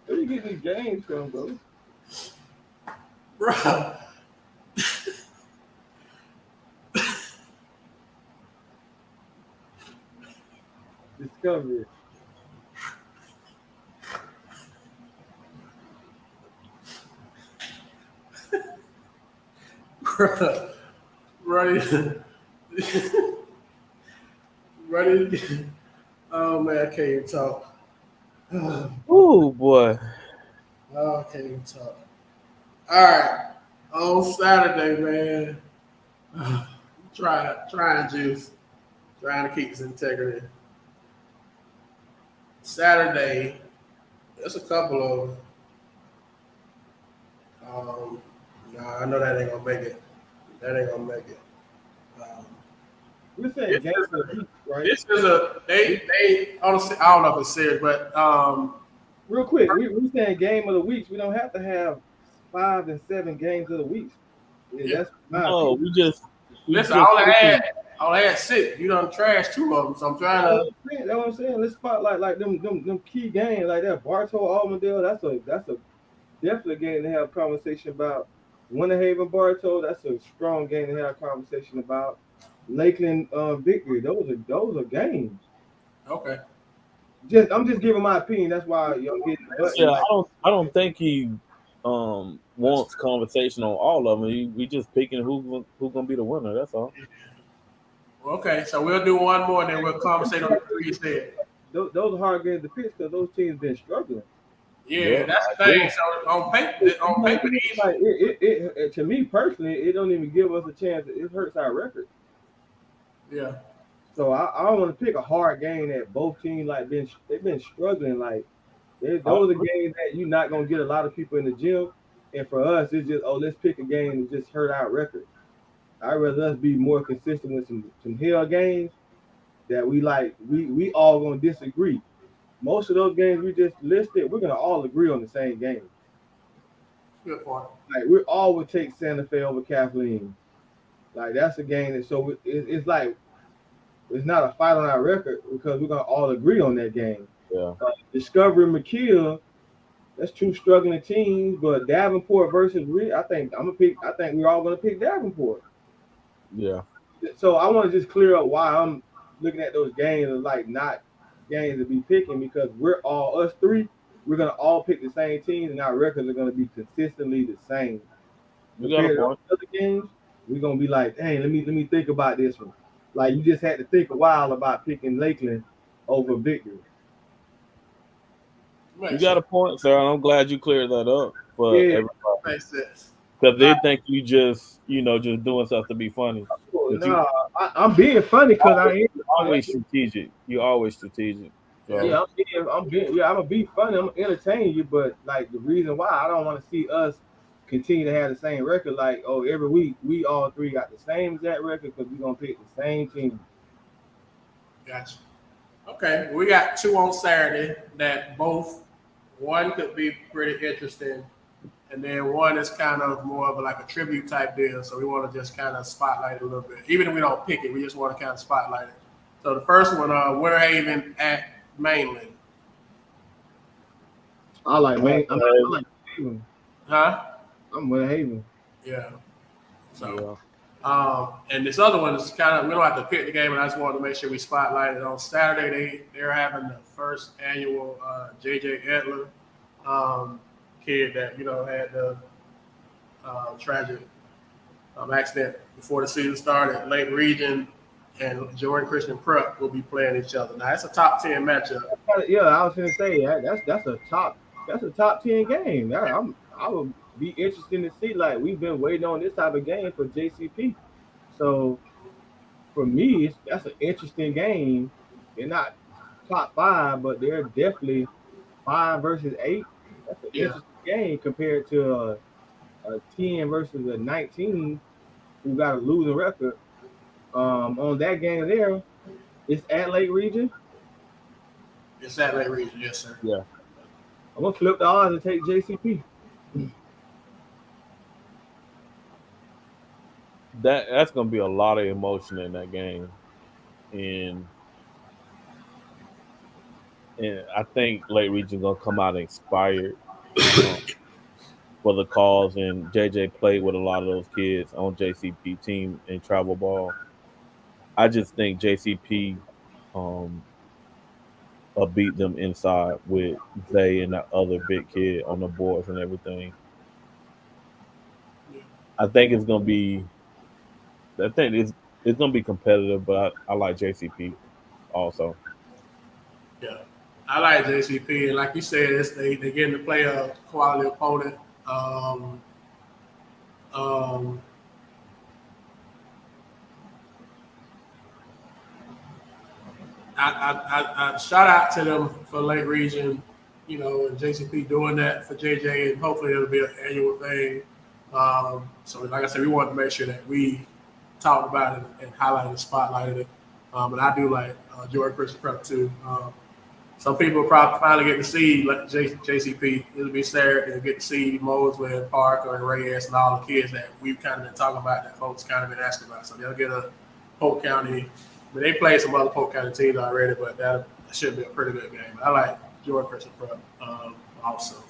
Where you get these games from, bro? Bro. Discovery. Ready. Ready. Oh man, I can't even talk. Oh boy. Oh, I can't even talk. All right. On Saturday, man, Trying juice, trying to keep his integrity. Saturday, there's a couple of. I know that ain't gonna make it. That ain't gonna make it. We're saying game of the week, right? This is they honestly, I don't know if it's serious, but Real quick, we're saying game of the weeks. We don't have to have 5 and 7 games of the weeks. Yeah. That's my No, opinion. listen. just I had 6. You done trashed 2 of them, so I'm trying to. That's what I'm saying. Let's spotlight like them key games like that. Bartow Almondale. That's a definitely game to have a conversation about. Winter Haven Bartow. That's a strong game to have a conversation about. Lakeland Victory. Those are games. Okay. I'm just giving my opinion. That's why y'all getting the button. Yeah, I don't think he wants conversation on all of them. We just picking who gonna be the winner. That's all. Okay, so we'll do one more, and then we'll conversate on the 3 you said. Those are hard games to pitch because those teams been struggling. Yeah, that's the thing. So on paper, these. Like it to me personally, it don't even give us a chance. It hurts our record. Yeah. So I don't want to pick a hard game that both teams they've been struggling. Like those are games that you're not gonna get a lot of people in the gym. And for us, it's just let's pick a game that just hurt our record. I'd rather us be more consistent with some hell games that we all gonna disagree. Most of those games we just listed, we're gonna all agree on the same game. Good point. Like we all would take Santa Fe over Kathleen. Like that's a game that it's like it's not a fight on our record because we're gonna all agree on that game. Yeah. Discovery McKeel, that's 2 struggling teams, but Davenport versus Reed, I think we're all gonna pick Davenport. Yeah. So I want to just clear up why I'm looking at those games as like not games to be picking because we're all us 3. We're gonna all pick the same teams and our records are gonna be consistently the same. You got a point. Other games, we're gonna be like, hey, let me think about this one. Like you just had to think a while about picking Lakeland over Victory. You got a point, sir. I'm glad you cleared that up for everybody. Makes sense. Because they think you just doing stuff to be funny. No, I'm being funny because I am always strategic. You're always strategic. So. Yeah, I'm gonna be funny. I'm gonna entertain you, but like the reason why I don't want to see us continue to have the same record. Like every week we all 3 got the same exact record because we're gonna pick the same team. Gotcha. Okay, we got 2 on Saturday that one could be pretty interesting. And then one is kind of more of like a tribute type deal. So we want to just kind of spotlight it a little bit. Even if we don't pick it, we just want to kind of spotlight it. So the first one, Winter Haven at Mainland. I like Haven. Huh? I'm Winter Haven. Yeah. So, and this other one is kind of, we don't have to pick the game, and I just wanted to make sure we spotlight it. On Saturday, they're having the first annual J.J. Edler kid that, had the tragic accident before the season started. Lake Region and Jordan Christian Prep will be playing each other. Now, it's a top 10 matchup. Yeah, I was going to say that's a top 10 game. I would be interested to see. Like we've been waiting on this type of game for JCP. So for me, that's an interesting game. They're not top 5, but they're definitely 5 versus 8. That's an interesting game compared to a 10 versus a 19 who got a losing record. On that game there, it's at Lake Region. It's at Lake Region, yes, sir. Yeah. I'm gonna flip the odds and take JCP. That's gonna be a lot of emotion in that game, and I think Lake Region gonna come out inspired for the cause. And JJ played with a lot of those kids on JCP team in travel ball. I just think JCP will beat them inside with Zay and that other big kid on the boards and everything. I think it's gonna be. I think it's gonna be competitive, but I like JCP also. Yeah, I like JCP, and like you said, they getting to play a quality opponent. I shout out to them for Lake Region, you know, and JCP doing that for JJ, and hopefully it'll be an annual thing. So, like I said, we wanted to make sure that we talked about it and highlighted and spotlighted it. And I do like Jordan Christian Prep too. Some people probably finally get to see like JCP. It'll be Saturday. They'll get to see Mosley and Parker and Reyes and all the kids that we've kind of been talking about that folks kind of been asking about. So they'll get a Polk County. I mean, they played some other Polk County teams already, but that should be a pretty good game. I like Jordan Christian Prep also.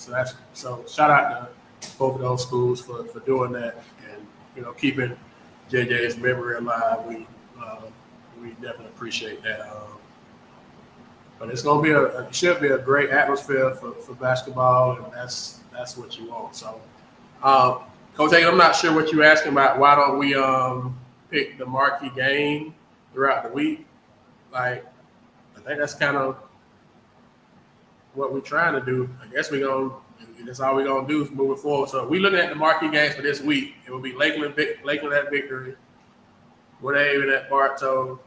So shout out to both of those schools for doing that and, you know, keeping JJ's memory alive. We definitely appreciate that. But it's gonna be it should be a great atmosphere for basketball, and that's what you want. So, Coach A, I'm not sure what you're asking about. Why don't we pick the marquee game throughout the week? Like, I think that's kind of what we're trying to do. I guess that's all we're gonna do is moving forward. So we looking at the marquee games for this week. It will be Lakeland at Victory, Woodhaven at Bartow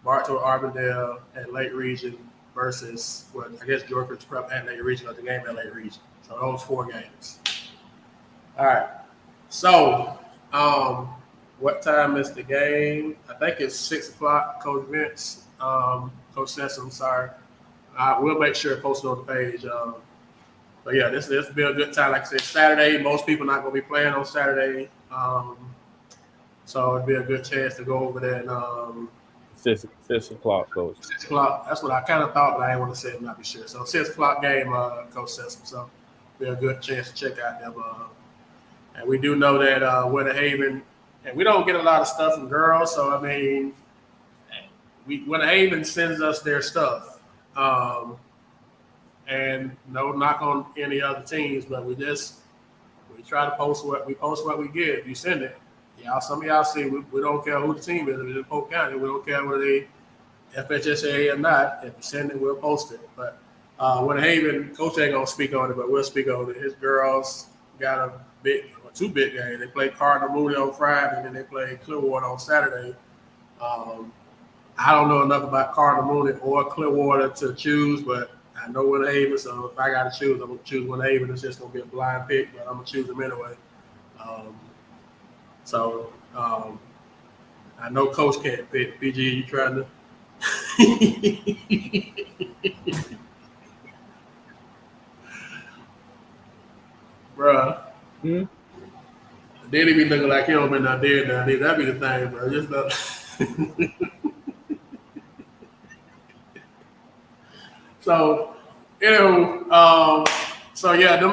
Arbondale at Lake Region versus I guess Georgia Prep at Lake Region, or the game at Lake Region. So those 4 games. All right. So what time is the game? I think it's 6:00. Coach Vince, Coach Sessom, sorry. We'll make sure to post it on the page. But yeah, this will be a good time. Like I said, Saturday. Most people not going to be playing on Saturday, so it'd be a good chance to go over there and 6 o'clock, Coach. 6 o'clock. That's what I kind of thought, but I didn't want to say it, not be sure. So 6 o'clock game, Coach Sessom. So be a good chance to check out them. And we do know that Woodhaven, and we don't get a lot of stuff from girls. So I mean, Woodhaven sends us their stuff. And no knock on any other teams, but we try to post what we get. If you send it, some of y'all see we don't care who the team is. If it's in Polk County, we don't care whether they FHSA or not. If you send it, we'll post it. But Woodhaven, Coach ain't gonna speak on it, but we'll speak on it. His girls got two big games. They played Cardinal Mooney on Friday, and then they played Clearwater on Saturday. I don't know enough about Cardinal Mooney or Clearwater to choose, but I know Woodhaven, so if I got to choose, I'm going to choose Woodhaven. It's just going to be a blind pick, but I'm going to choose them anyway. I know Coach can't pick. PG, you trying to? Bruh. Then he be looking like he don't been out there now. That'd be the thing, bro. Just So, them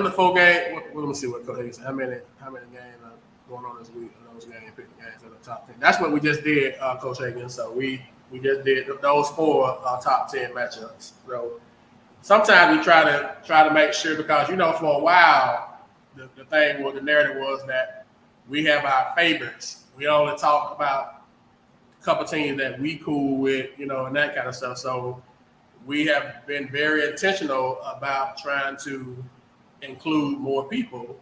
the 4 games. Let me see what Coach said. How many games are going on this week? Those games, picking games in the top 10. That's what we just did, Coach Hagan. So we just did those 4 top 10 matchups. So sometimes we try to make sure, because for a while the narrative was that we have our favorites. We only talk about a couple teams that we cool with, and that kind of stuff. So we have been very intentional about trying to include more people,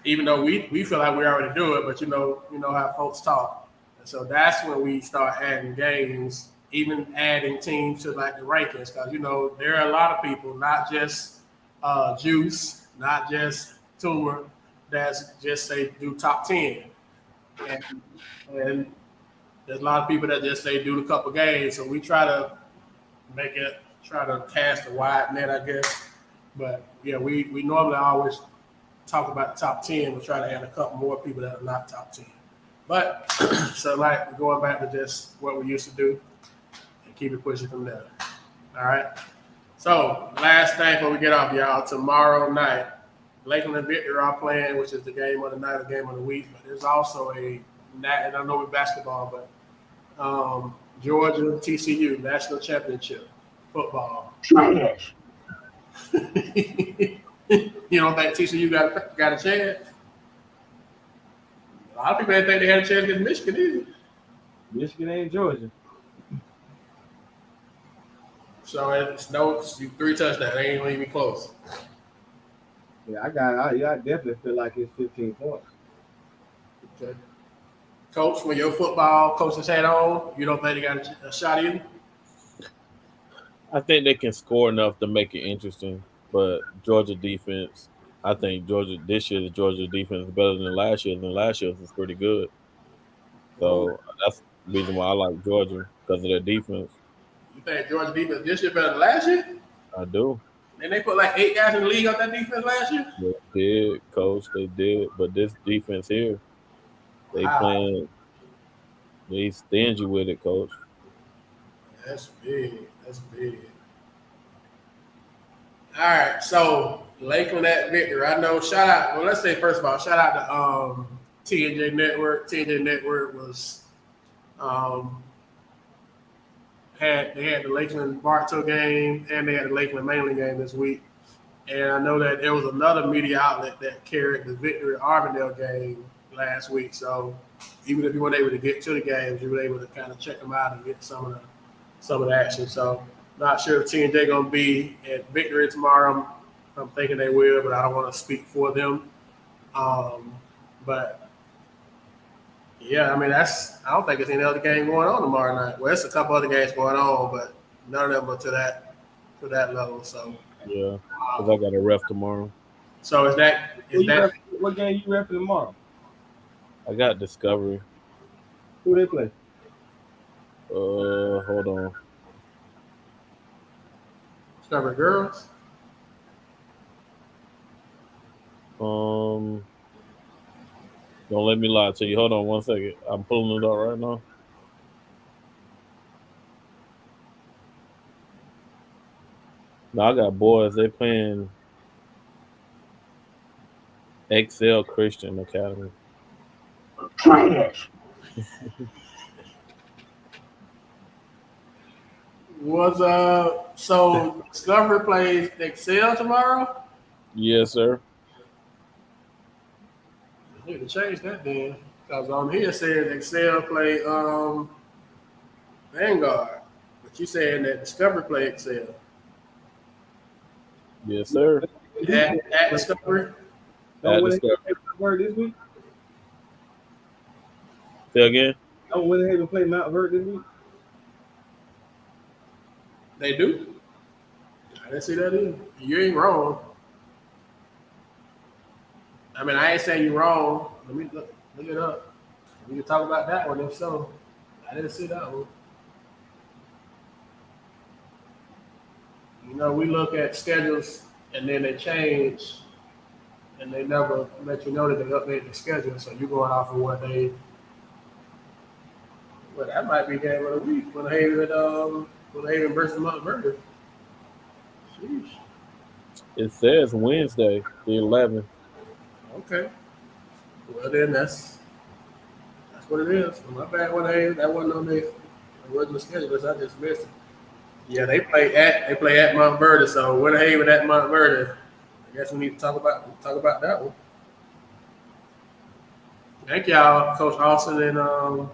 even though we feel like we already do it, but you know how folks talk. And so that's when we start adding games, even adding teams to like the rankings, because there are a lot of people, not just Juice, not just Tumor, that's just say do top 10. And there's a lot of people that just say do a couple games. So we try to cast a wide net, I guess. But yeah, we normally always talk about the top 10. We try to add a couple more people that are not top 10. But so like going back to just what we used to do and keep it pushing from there. All right. So last thing before we get off, y'all, tomorrow night, Lakeland and Victory are playing, which is the game of the night, the game of the week. But there's also and I know with basketball, but Georgia TCU National Championship football. Trash. You don't think TCU got a chance? A lot of people didn't think they had a chance against Michigan either. Michigan ain't Georgia. So it's 3 touchdowns. They ain't even close. Yeah, I definitely feel like it's 15 points. Okay. Coach, when your football coach's hat on, you don't think they got a shot either? I think they can score enough to make it interesting, but Georgia defense. I think Georgia this year the Georgia defense is better than last year. Than last year's was pretty good. Well, So that's the reason why I like Georgia because of their defense. you think Georgia defense this year better than last year? I do. And they put like 8 guys in the league on that defense last year. They did, coach. They did, but this defense here, they Wow, playing. They stingy with it, coach. that's big. That's big. All right, so Lakeland at victory. I know. Shout out. Well, let's say first of all, shout out to TNJ Network. TNJ Network was um, had the Lakeland Bartow game and they had the Lakeland Mainland game this week. And I know that there was another media outlet that carried the Victory Arvindale game last week. So even if you weren't able to get to the games, you were able to kind of check them out and get some of the action. So not sure if TNJ going to be at Victory tomorrow. I'm thinking they will, but I don't want to speak for them. But yeah, I mean I don't think there's any other game going on tomorrow night. Well, there's a couple other games going on, but none of them are to that level. So Yeah, because I got a ref tomorrow. so is that What game you repping tomorrow? I got Discovery. Who they play? Hold on. Discovery Girls? Don't let me lie to you. Hold on one second. I'm pulling it up right now. Now I got boys. They playing Excel Christian Academy. Trash. So Discovery plays Excel tomorrow? Yes, sir. I need to change that then. Because on here it says Excel play Vanguard. But you saying that Discovery play Excel. Yes, sir. At Discovery? Oh, when they Discovery. play Mount Verde this week? Say again. Oh, when they even play Mount Verde this week? They do? I didn't see that either. You ain't wrong. I mean, I ain't saying you're wrong. Let me look it up. We can talk about that one if so. I didn't see that one. You know, we look at schedules and then they change and they never let you know that they update the schedule. So you're going off of what they well, that might be game of the week when Haven versus Mount Vernon. Sheesh. It says Wednesday, the 11th. Okay. Well then that's what it is. My bad when that wasn't on the original schedule because I just missed it. Yeah, they play at Mount Vernon, so Winter Haven at Mount Vernon. I guess we need to talk about that one. Thank y'all, Coach Austin and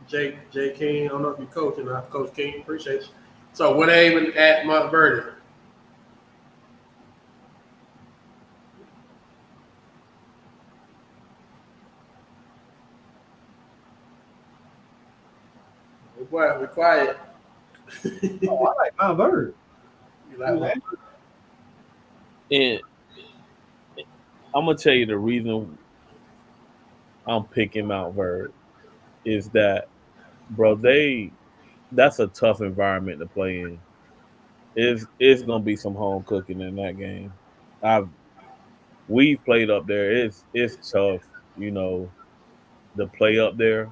Jay King. I don't know if you coach or not, Coach King. Appreciate you. So Winter Haven at Mount Vernon. Boy, be quiet. Oh, I like Mount Verde. You like what? And I'm gonna tell you the reason I'm picking Mount Verde is that, bro, that's a tough environment to play in. It's gonna be some home cooking in that game. We've played up there. It's tough, to play up there,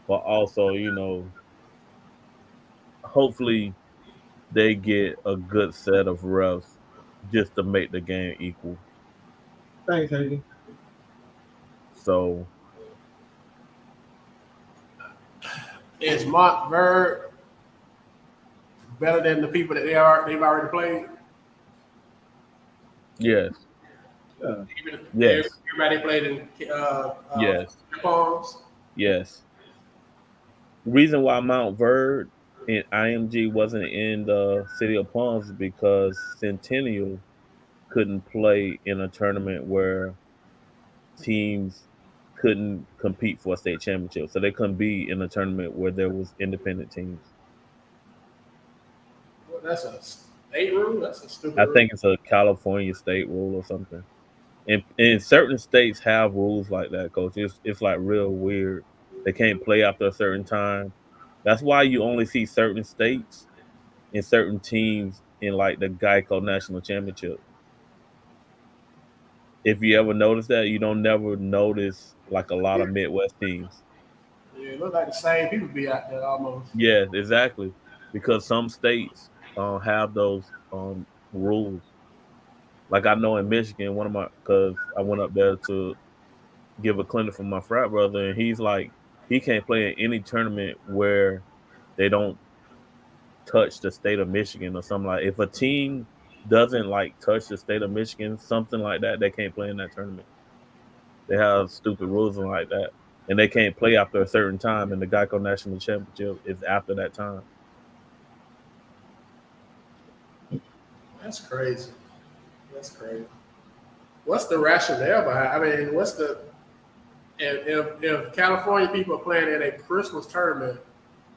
but also, hopefully they get a good set of refs just to make the game equal. Thanks, Hayden. So Is Montverde better than the people that they've already played? yes, Yeah. yes, Everybody played in yes, Palms. yes. The reason why Mount Verde and IMG wasn't in the City of Palms is because Centennial couldn't play in a tournament where teams couldn't compete for a state championship. So they couldn't be in a tournament where there was independent teams. That's a state rule. That's a stupid I rule. think it's a California state rule or something. And certain states have rules like that, coach. It's like real weird. They can't play after a certain time. That's why you only see certain states and certain teams in like the Geico National Championship. If you ever notice that, you don't never notice like a lot of Midwest teams. Yeah, it look like the same people be out there almost. Yeah, exactly. Because some states have those rules. Like I know in Michigan, one of my because I went up there to give a clinic for my frat brother, and he's like he can't play in any tournament where they don't touch the state of Michigan or something like. If a team doesn't like touch the state of Michigan, something like that, they can't play in that tournament. They have stupid rules and like that, and they can't play after a certain time. And the Geico National Championship is after that time. That's crazy. That's crazy. What's the rationale behind? I mean, what's the if California people are playing in a Christmas tournament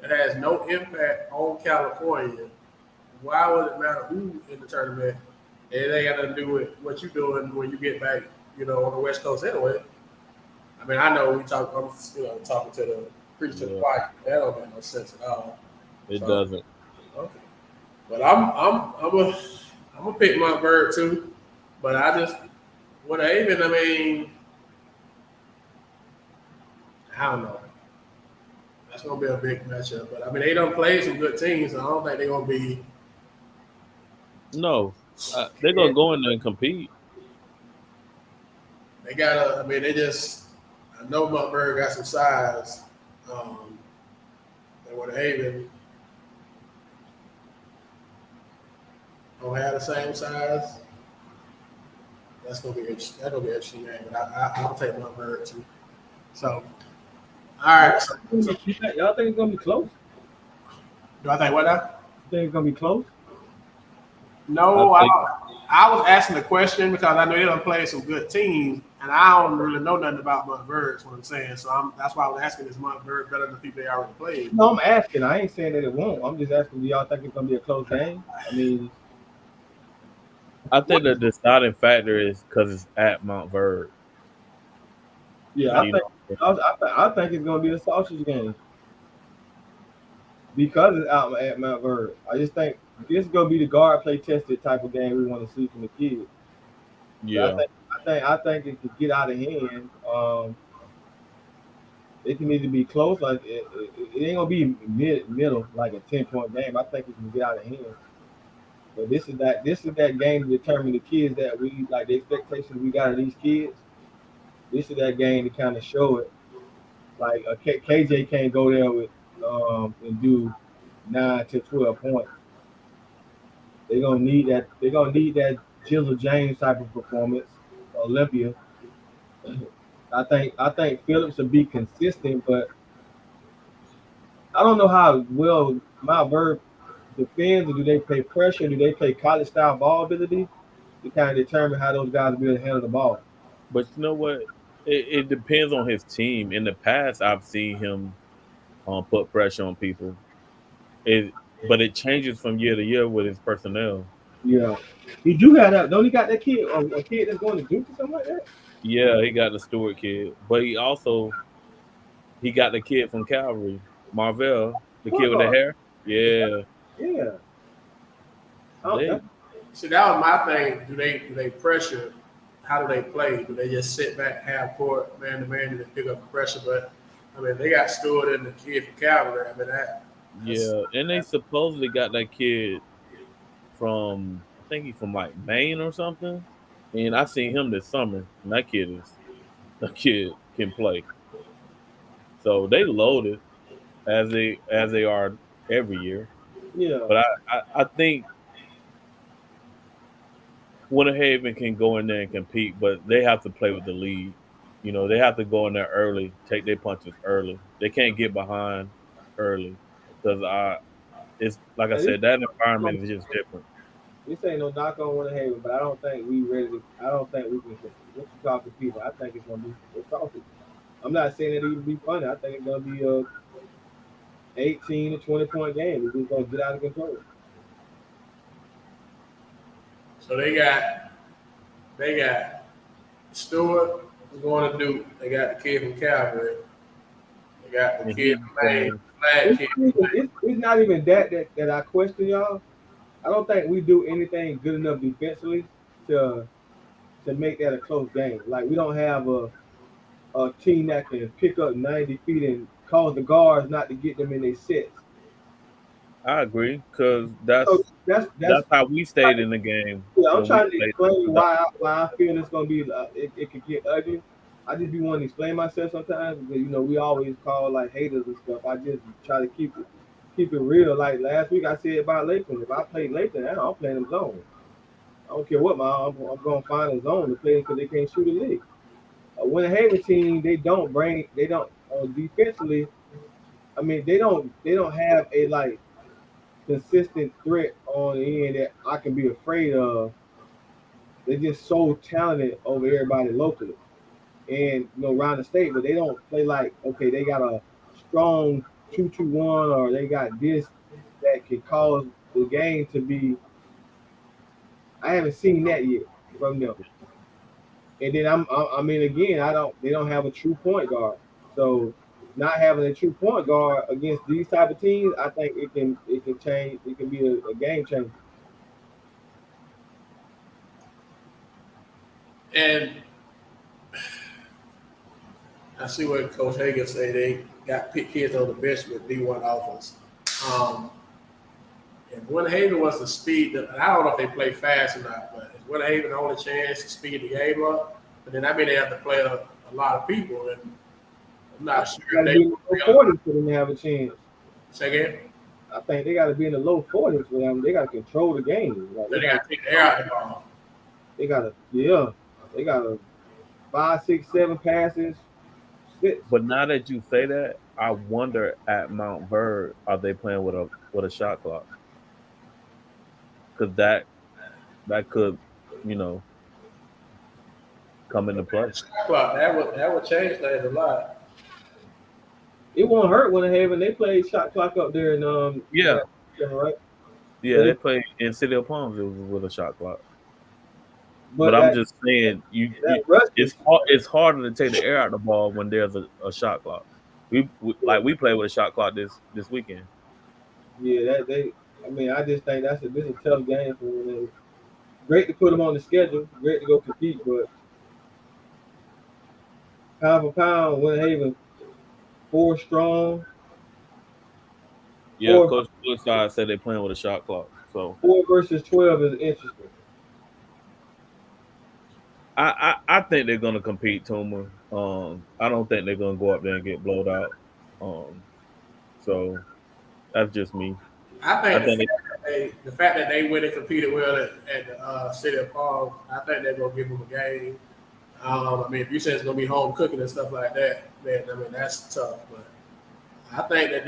that has no impact on California, why would it matter who in the tournament? And they got to do with what you're doing when you get back, on the West Coast anyway. I mean, I know I'm talking to the preacher to the Yeah. choir. That don't make no sense at all. It So, doesn't. okay. But I'm gonna pick my bird too. But I just with Haven, I mean, I don't know. That's gonna be a big matchup. But I mean, they don't play some good teams, so I don't think they're gonna be. No, they're gonna go in there and compete. They gotta. I mean, they just. I know Montgomery got some size. And with Haven, don't have the same size. That's gonna be interesting. That's gonna be an interesting game. But I'll take Montgomery too. So, all right. So, Y'all think it's gonna be close? do I think what now? You think it's gonna be close? No, I think- I was asking the question because I know they don't play some good teams, and I don't really know nothing about Montgomery. Is what I'm saying. So that's why I was asking: is Montgomery better than the people they already played? No, I'm asking. I ain't saying that it won't. I'm just asking, do y'all think it's gonna be a close game? I mean, I think the deciding factor is because it's at Mount Verb. yeah, You know, I think it's gonna be a sausage game because it's out at Mount Verb. I just think this is gonna be the guard play tested type of game we want to see from the kids. yeah. I think it could get out of hand. It can either be close, like it ain't gonna be middle like a 10-point game. I think it can get out of hand. But this is that game to determine the kids that we like the expectations we got of these kids. This is that game to kind of show it. Like KJ can't go there with and do 9 to 12 points. They're gonna need that. They're gonna need that Jizzle James type of performance. Olympia. I think Phillips will be consistent, but I don't know how well my Verb defends, or do they play pressure? Do they play college style ball ability to kind of determine how those guys will be able to handle the ball? But you know what? It depends on his team. In the past, I've seen him put pressure on people. But it changes from year to year with his personnel. Yeah, he do have that. Don't he got that kid? A kid that's going to Duke or something like that? Yeah, he got the Stewart kid, but he got the kid from Calvary, Marvell, the kid with the hair. Yeah, Yeah. they, See, that was my thing. Do they pressure? How do they play? Do they just sit back, half court, man to man, and they pick up the pressure? But I mean, they got Stewart and the kid from Calvary. I mean, yeah, and they supposedly got that kid from I think he's from like Maine or something. And I seen him this summer, and that kid can play. So they loaded as they are every year. Yeah. But I think Winter Haven can go in there and compete, but they have to play with the lead. They have to go in there early, take their punches early. They can't get behind early because it's like I said, that environment is just different. This ain't no knock on Winter Haven, but I don't think we ready to. I don't think we can. What you call people? I think it's gonna be a sausage. I'm not saying it even be funny. I think it's gonna be a 18 to 20 point game. It's just gonna get out of control. So they got Stewart who's going to Duke. They got the kid from Calvary. They got the And kid he's from playing. Flag kid. It's not even that I question y'all. I don't think we do anything good enough defensively to make that a close game. Like we don't have a team that can pick up 90 feet and cause the guards not to get them in their sets. I agree, because So that's how we stayed in the game yeah, I'm when we trying to played. explain why I feel it's gonna be it could get ugly. I just be wanting to explain myself sometimes because we always call like haters and stuff. I just try to keep it real. Like last week I said about Lakeland, if I play Lakeland, I'm playing them zone. I don't care what I'm gonna find a zone to play because they can't shoot a lick. When a Haven team, they don't defensively. I mean, they don't have a like consistent threat on the end that I can be afraid of. They're just so talented over everybody locally and around the state, but they don't play like okay, they got a strong 2-2-1 or they got this that can cause the game to be. I haven't seen that yet from them. And then I mean again, they don't have a true point guard. So not having a true point guard against these type of teams, I think it can change. It can be a game changer. And I see what Coach Hagan say. They got kids on the bench with D1 offense. If Winter Haven was to speed, and I don't know if they play fast or not, but if Winter Haven the only chance to speed the game up, but then I mean they have to play a lot of people, and I'm not sure Got to they be in the low 40s for them to have a chance. say again. I think they got to be in the low 40s for them. They got to control the game. Like, They got to take the air out of the ball. They got to 5, 6, 7 passes. 6. But now that you say that, I wonder at Mount Verd, are they playing with a shot clock? Because that could, come into play. That would change things a lot. It won't hurt when they play shot clock up there in Yeah. Right. Yeah, they play in City of Palms with a shot clock. But I'm just saying, it's harder to take the air out of the ball when there's a shot clock. We play with a shot clock this weekend. Yeah, I mean, I just think this is a tough game for them. Great to put them on the schedule. Great to go compete, but pound for pound, Winter Haven 4 strong. Yeah, Coach Woodside said they're playing with a shot clock. So 4 versus 12 is interesting. I think they're gonna compete, Tuma. I don't think they're gonna go up there and get blowed out. So that's just me. I think the fact that they went and competed well at the City of Palms, I think they're gonna give them a game. I mean, if you say it's gonna be home cooking and stuff like that, man, I mean that's tough. But I think that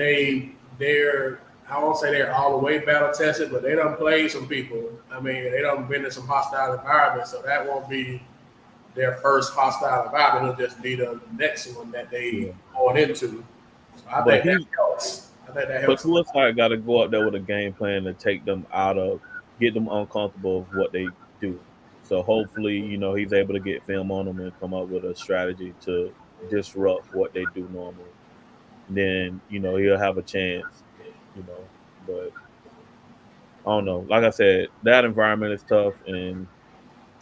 they're I won't say they're all the way battle tested, but they done played some people. I mean, they done been in some hostile environments, so that won't be their first hostile environment. It'll just be the next one that they going into. So I think that helps. But Woodside got to go up there with a game plan to take them get them uncomfortable of what they do. So hopefully, he's able to get film on them and come up with a strategy to disrupt what they do normally. Then, he'll have a chance, but I don't know. Like I said, that environment is tough, and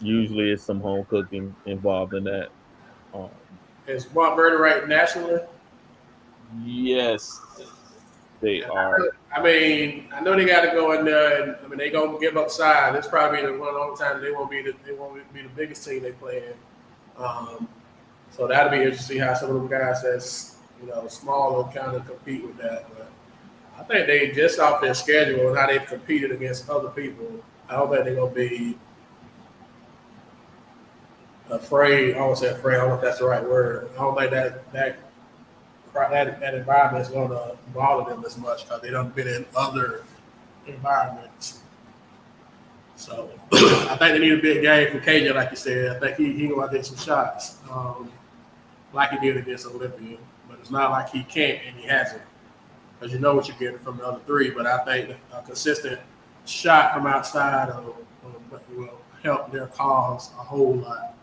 usually it's some home cooking involved in that. Is Montgomery ranked nationally? Yes, they are. I mean, I know they got to go in there, and I mean they gonna give up size. It's probably the one long time they won't be the biggest team they play in. So that'll be interesting to see how some of them guys that's smaller kind of compete with that. But I think they just off their schedule and how they've competed against other people. I don't think they're gonna be afraid. I won't say afraid. I don't know if that's the right word. I don't think that environment is going to bother them as much because they don't been in other environments. So I think they need a big game from KJ, like you said. I think he going to get some shots like he did against Olympia. But it's not like he can't and he hasn't, because you know what you're getting from the other 3. But I think a consistent shot from outside of help their cause a whole lot.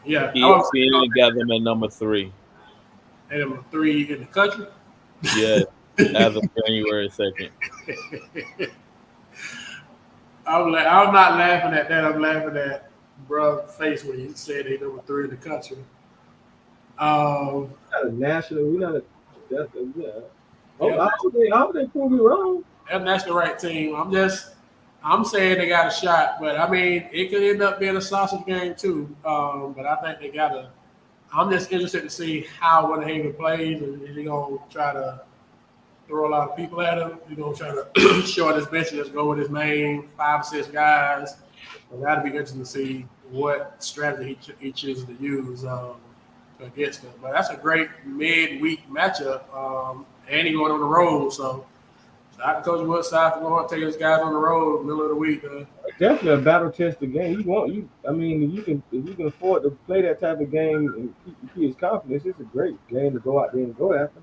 Yeah, ESPN got them at number 3. and number 3 in the country. Yes, as of January 2nd. I'm not laughing at that. I'm laughing at bruh's face when he said they number 3 in the country. Not a national. We're not a. That's a yeah. Yeah. I hope they prove me wrong. That's the right team. I'm saying they got a shot, but I mean, it could end up being a sausage game too. But I think they got a. I'm just interested to see how Winter Haven plays. Is he gonna try to throw a lot of people at him? He's gonna try to short his bench and just go with his main 5 or 6 guys. And that'd be interesting to see what strategy he chooses to use against them. But that's a great mid-week matchup, and he going on the road. So I can Coach Woodside to go and take his guys on the road middle of the week. Definitely a battle tested game. I mean, if you can afford to play that type of game and keep his confidence, it's a great game to go out there and go after.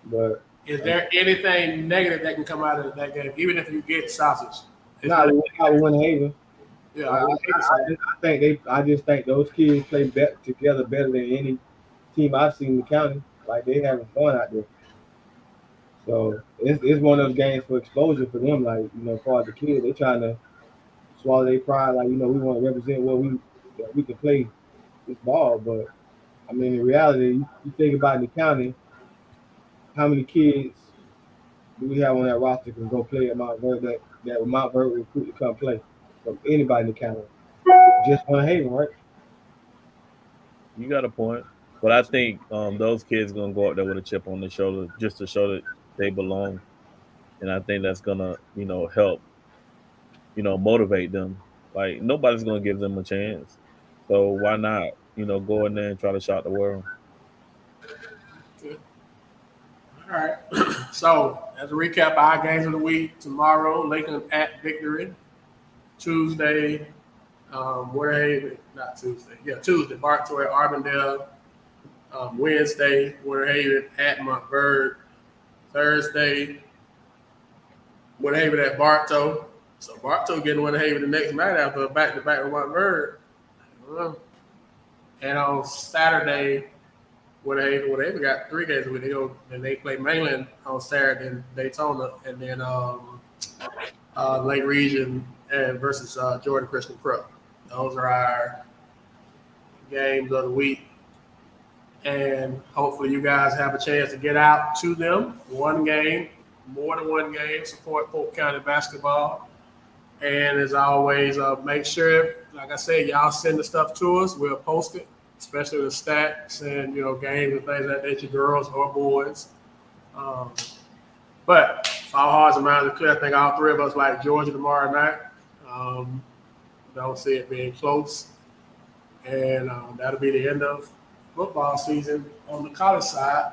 But is there anything negative that can come out of that game, even if you get sausage? not with Winter Haven. Yeah, I just think those kids play together better than any team I've seen in the county. Like they having fun out there. So it's one of those games for exposure for them. Like as far as the kids, they trying to swallow their pride. Like we want to represent that we can play this ball. But I mean, in reality, you think about in the county, how many kids do we have on that roster can go play at Mount Vernon that Mount Vernon recruit to come play from anybody in the county? Just Winter Haven, right? You got a point, but I think those kids gonna go out there with a chip on their shoulder just to show that they belong, and I think that's gonna help motivate them. Like nobody's gonna give them a chance, so why not go in there and try to shock the world. All right. So, as a recap, our games of the week tomorrow: Lakeland at Victory. Tuesday, Winter Haven. Not Tuesday. Yeah, Tuesday. Bartow at Arbondale. Wednesday, Winter Haven at Montberg. Thursday, Winter Haven at Bartow. So Bartow getting Winter Haven the next night after a back-to-back with Montberg. And on Saturday, Winter Haven got 3 games a week. They play Mainland on Saturday in Daytona, and then Lake Region and versus Jordan Christian Pro. Those are our games of the week. And hopefully you guys have a chance to get out to them. One game, more than one game, support Polk County basketball. And as always, make sure, like I said, y'all send the stuff to us. We'll post it, especially the stats and, games and things like that, your girls or boys. But all hearts and minds are clear. I think all 3 of us like Georgia tomorrow night. Don't see it being close. And that'll be the end of football season on the college side.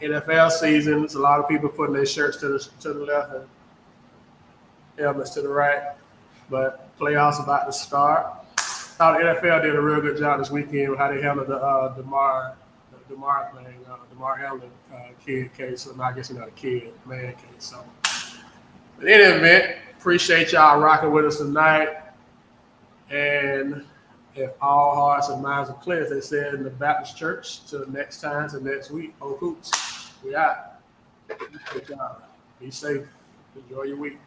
NFL season, there's a lot of people putting their shirts to the left and helmets to the right. But playoffs about to start. Thought the NFL did a real good job this weekend with how they handled the DeMar thing, DeMar Hamlin kid case. So I guess he's not a kid, man case. So, but in any event, appreciate y'all rocking with us tonight. And if all hearts and minds are clear, as they said in the Baptist Church, till next time, till next week, Polk Hoops, we out. Good job. Be safe. Enjoy your week.